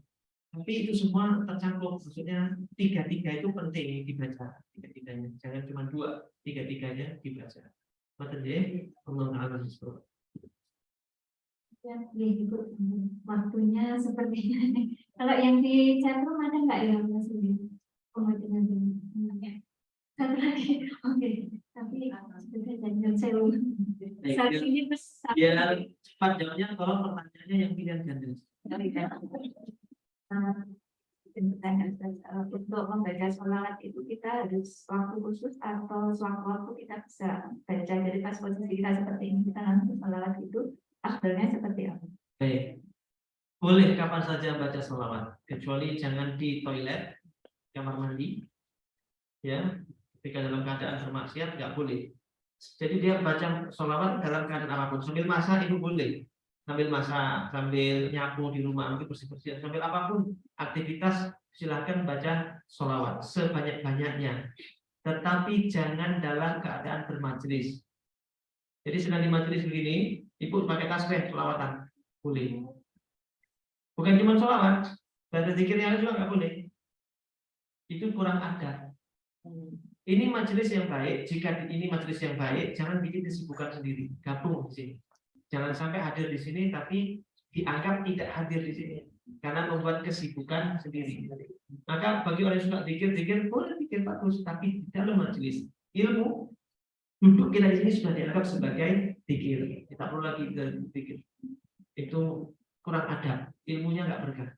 C: Tapi itu semua tercakup, maksudnya 3-3 itu penting dibaca, 3-3-nya. Jangan cuma 2, 3-3-nya dibaca. Maka deh, Allah Ta'ala disuruh.
A: Ya, Ibu, waktunya sepertinya. Kalau yang di chatroom ada nggak ya Mas Udi? Kemudian satu lagi, oke. Tapi sudah jangan saya saat ini
C: biar cepat jawabnya, tolong pertanyaannya yang pilihan ganda.
A: Untuk membaca sholawat itu kita harus waktu khusus atau sewaktu-waktu kita bisa baca dari pas posisi kita seperti ini kita langsung sholawat itu
D: afdalnya seperti apa?
C: Baik. Boleh kapan saja baca sholawat, kecuali jangan di toilet, kamar mandi, ya. Ketika dalam keadaan bermaksiat nggak boleh. Jadi dia baca sholawat dalam keadaan apapun. Sambil masak itu boleh. Sambil masak, sambil nyapu di rumah, mungkin bersih-bersih, sambil apapun aktivitas silahkan baca sholawat sebanyak-banyaknya. Tetapi jangan dalam keadaan bermajelis. Jadi sedang di majelis begini, ibu pakai tasbih sholawatan, boleh. Bukan cuma sholawat, dan zikirnya juga nggak boleh. Itu kurang adab. Ini majelis yang baik. Jika ini majelis yang baik, jangan bikin kesibukan sendiri. Gabung di sini. Jangan sampai hadir di sini, tapi dianggap tidak hadir di sini, karena membuat kesibukan sendiri. Maka bagi orang yang suka zikir boleh zikir bagus, tapi di dalam majelis ilmu, duduk kita di sini sudah dianggap sebagai zikir. Kita perlu lagi zikir. Itu kurang adab, ilmunya nggak berkah.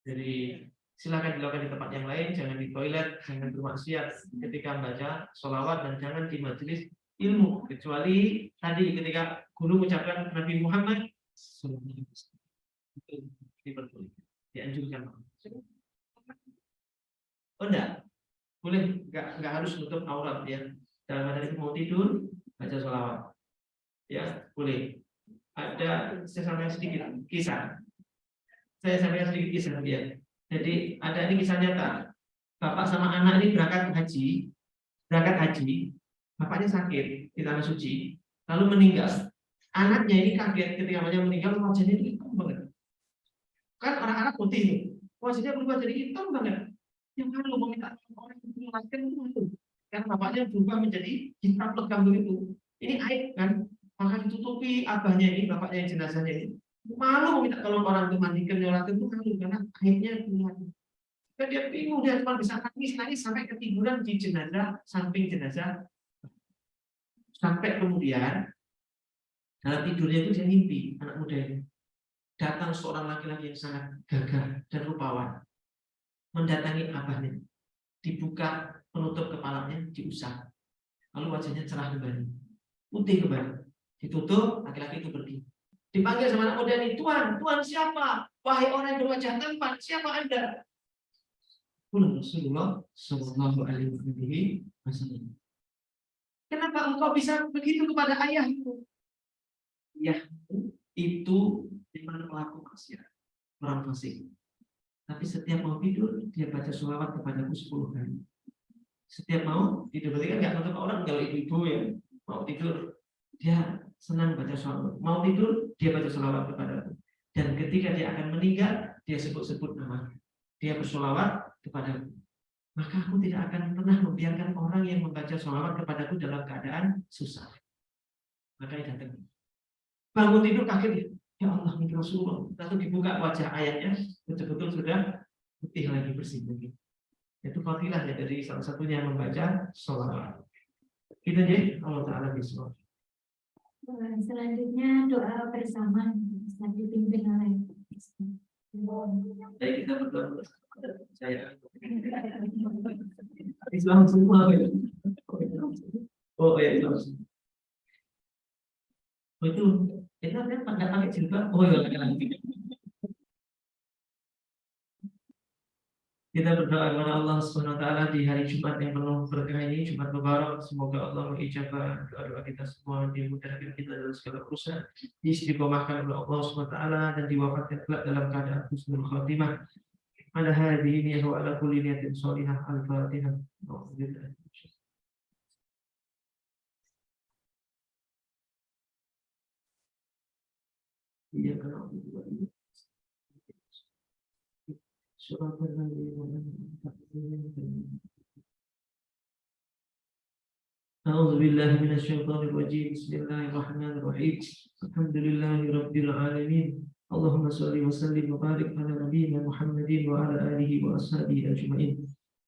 C: Jadi silakan dilakukan di tempat yang lain, jangan di toilet, jangan bermaksiat ketika membaca sholawat, dan jangan di majelis ilmu, kecuali tadi ketika guru mengucapkan Nabi Muhammad itu diperbolehkan, dianjurkan. Oh enggak, boleh, nggak harus nutup aurat ya. Dalam keadaan mau tidur baca sholawat, ya boleh. Ada saya sampaikan sedikit kisah. Dia. Jadi ada ini kisah nyata. Bapak sama anak ini berangkat haji, bapaknya sakit di tanah suci, lalu meninggal. Anaknya ini kaget ketika bapaknya meninggal, wajahnya itu hitam banget. Kan orang-orang putih nih, wajahnya berubah jadi hitam banget. Yang malu meminta orang yang menjelaskan itu malu, karena bapaknya berubah menjadi hitam legam begitu. Ini aib kan? Maka ditutupi abahnya ini, bapaknya yang jenazahnya ini. Malu meminta tolong orang untuk mandikan, nyolatin itu malu karena aibnya kelihatan. Dan dia bingung, dia cuma bisa nangis sampai ketiduran di jenazah, samping jenazah. Sampai kemudian dalam tidurnya itu dia mimpi, anak muda ini datang seorang laki-laki yang sangat gagah dan rupawan, mendatangi abahnya, dibuka penutup kepalanya, diusap, lalu wajahnya cerah kembali, putih kembali, ditutup, laki-laki itu pergi. Dipanggil sama anak muda ini, Tuan siapa? Wahai orang yang berwajah tampan, siapa Anda? Rasulullah Shallallahu Alaihi Wasallam. Kenapa engkau bisa begitu kepada ayahmu? Ayahmu itu memang pelaku maksiat, orang fasik. Tapi setiap mau tidur, dia baca sholawat kepadaku 10 kali. Setiap mau tidur, berarti kan nggak nutup orang. Kalau ibu-ibu ya mau tidur, dia senang baca sholawat. Mau tidur, dia baca sholawat kepadaku. Dan ketika dia akan meninggal, dia sebut-sebut nama. Dia bersolawat kepadaku. Maka aku tidak akan pernah membiarkan orang yang membaca sholawat kepadaku dalam keadaan susah. Maka dia datang. Bangun tidur kaget, ya Allah, ini Rasulullah. Lalu dibuka wajah ayahnya, betul-betul sudah putih lagi, bersih lagi. Itu fadilah ya dari salah satunya membaca sholawat. Kita jadi Allah Taala bisa.
D: Selanjutnya doa bersama bisa dipimpin oleh
C: Baik, kita berdoa. Saya Islam semua ya. Oh ya Islam. Oh itu kan pakai jilbab. Oh ya lagi. Kita berdoa kepada Allah Subhanahu wa taala di hari Jumat yang penuh berkah ini, Jumat Mubarak. Semoga Allah mengijabah doa-doa kita semua, dimudahkan kita dalam segala urusan, diistiqomahkan oleh Allah Subhanahu wa taala, dan diwafatkan kelak dalam keadaan husnul khatimah. Ala hadhihi wa ala kulli niyatin shalihah. Al-Fatihah. Iya kalau أعوذ بالله من الشيطان الرجيم. بسم الله الرحمن الرحيم. الحمد لله رب العالمين. اللهم صل وسلم وبارك على نبينا محمد وعلى آله وأصحابه أجمعين.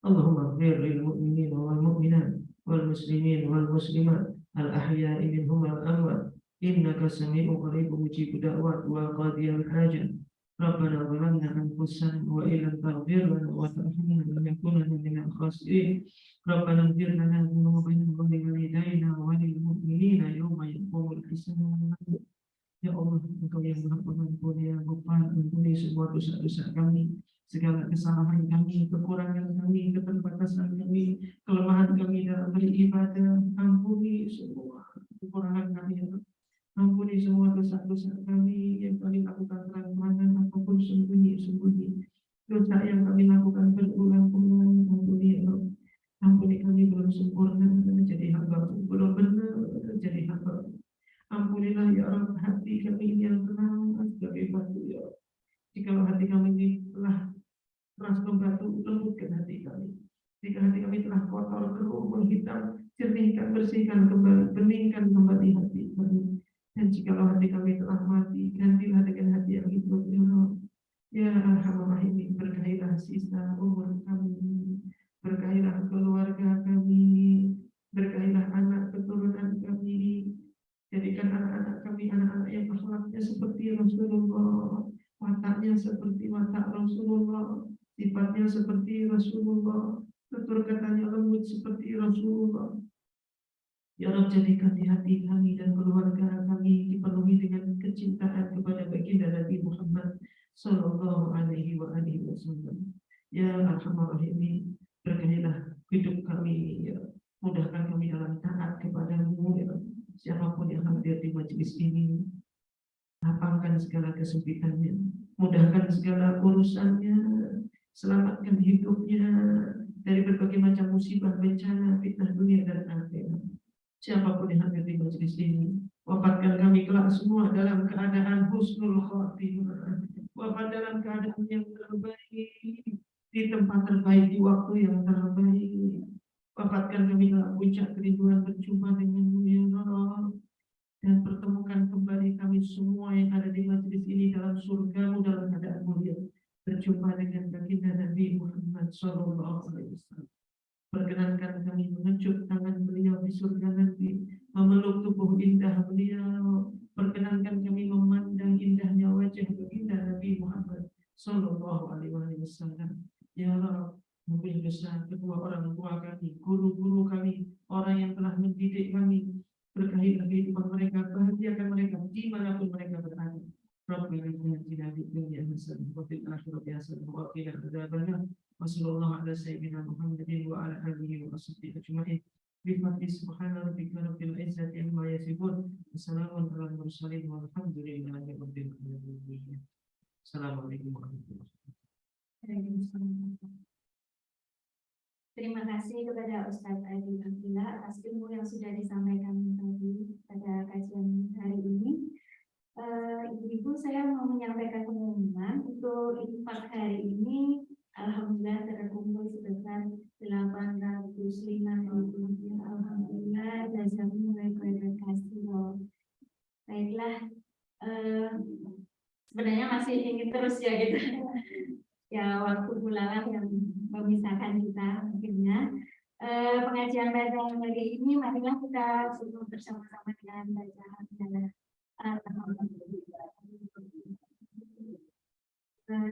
C: اللهم اغفر للمؤمنين والمؤمنات والمسلمين والمسلمات الأحياء منهم والأموات إنك سميع قريب مجيب دعوات وقاضي الحاجة. ربنا ظلمنا أنفسنا وإن لم تغفر لنا وترحمنا لنكونن من الخاسرين. ربنا اغفر لنا ذنوبنا ولوالدينا وللمؤمنين يوم يقوم الحساب. Ya Allah, Engkau yang Maha Pengampun, ya Ghaffar, ampuni semua dosa-dosa kami, segala kesalahan kami, kekurangan kami, keterbatasan kami, kelemahan kami dalam beribadah. Ampuni semua kekurangan kami, ya Allah. Ampuni semua dosa-dosa kami yang kami lakukan terang-terangan ataupun sembunyi-sembunyi. Dosa yang kami lakukan berulang-ulang. Ampuni, ya Allah. Ampuni kami belum sempurna menjadi hamba, belum benar jadi hamba. Ampunilah ya Allah hati kami yang tenang sebagai batu, ya Allah. Jikalau hati kami ini telah keras membatu, lembutkan hati kami. Jika hati kami telah kotor, keruh, menghitam, jernihkan, bersihkan kembali, beningkan kembali hati kami. Dan jikalau hati kami telah mati, gantilah dengan hati yang hidup, ya Allah. Ya Arhamar Rahimin, berkahilah sisa umur kami, berkahilah keluarga kami, berkahilah anak keturunan kami. Jadikan anak-anak kami anak-anak yang akhlaknya seperti Rasulullah, wataknya seperti watak Rasulullah, sifatnya seperti Rasulullah, tutur katanya lembut seperti Rasulullah. Ya Rabb, jadikan di hati kami dan keluarga kami dipenuhi dengan kecintaan kepada baginda Nabi Muhammad Sallallahu Alaihi Wasallam. Ya Arhamar Rahimin, berkahilah hidup kami, ya. Mudahkan kami dalam taat kepadamu, ya. Siapapun yang hadir di majelis ini, lapangkan segala kesempitannya, mudahkan segala urusannya, selamatkan hidupnya dari berbagai macam musibah, bencana, fitnah dunia dan akhirat. Siapapun yang hadir di majelis ini, wafatkan kami kelak semua dalam keadaan husnul khatimah, wafat dalam keadaan yang terbaik, di tempat terbaik, di waktu yang terbaik. Wafatkan kami dalam puncak kerinduan berjumpa denganmu, ya Allah. Dan pertemukan kembali kami semua yang ada di majelis ini dalam surgamu dalam keadaan mulia, berjumpa dengan baginda Nabi Muhammad Sallallahu Alaihi Wasallam. Perkenankan kami mengecut tangan beliau di surga nanti, memeluk tubuh indah beliau. Perkenankan kami memandang indahnya wajah baginda Nabi Muhammad Sallallahu Alaihi Wasallam. Ya Allah, ampuni dosa kedua orang tua kami, guru-guru kami, orang yang telah mendidik kami. Berkahilah kehidupan mereka, bahagiakan mereka dimanapun mereka berada. Rabbana atina fid dunya hasanah wa fil akhirati hasanah wa qina adzabannar. Wassallallahu ala sayyidina Muhammadin wa ala alihi wa sahbihi ajma'in. Bi fadli subhana rabbika rabbil izzati amma yasifun. Wassalamun ala mursalin walhamdulillahi rabbil alamin. Assalamualaikum warahmatullahi wabarakatuh.
A: Terima kasih kepada Ustadz Adi Abdillah atas ilmu yang sudah disampaikan tadi pada kajian hari ini. Ibu-ibu, saya mau menyampaikan pengumuman untuk infak hari ini. Alhamdulillah terkumpul sebesar 805 rupiah. Alhamdulillah, jazakumullah khairan katsira. Baiklah, sebenarnya masih ingin terus ya gitu. Ya, waktu pula yang memisahkan kita akhirnya. Pengajian pada hari ini, marilah kita semua bersama-sama dengan bacaan dan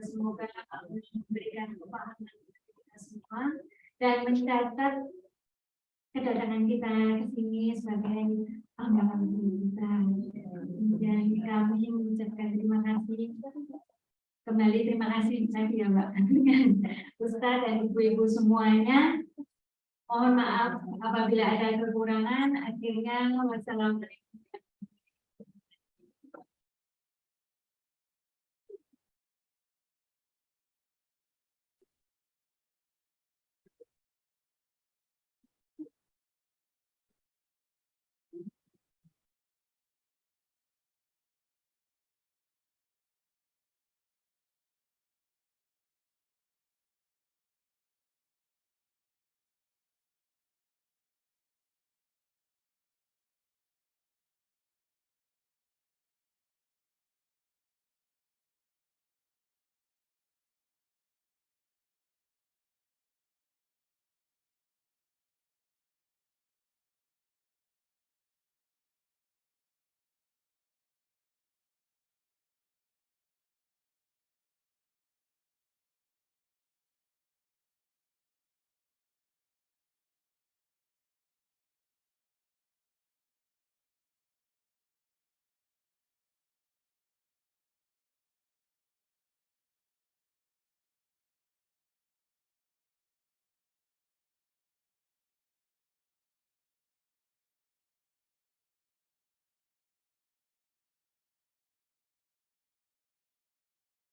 A: semoga Allah memberikan kepahaman kita semua dan mencatat kedatangan kita ke sini sebagai amalan kita. Dan kami mengucapkan terima kasih. Kembali terima kasih tadi ya Mbak Ustadz dan ibu-ibu semuanya. Mohon maaf apabila ada kekurangan. Akhirnya wassalamualaikum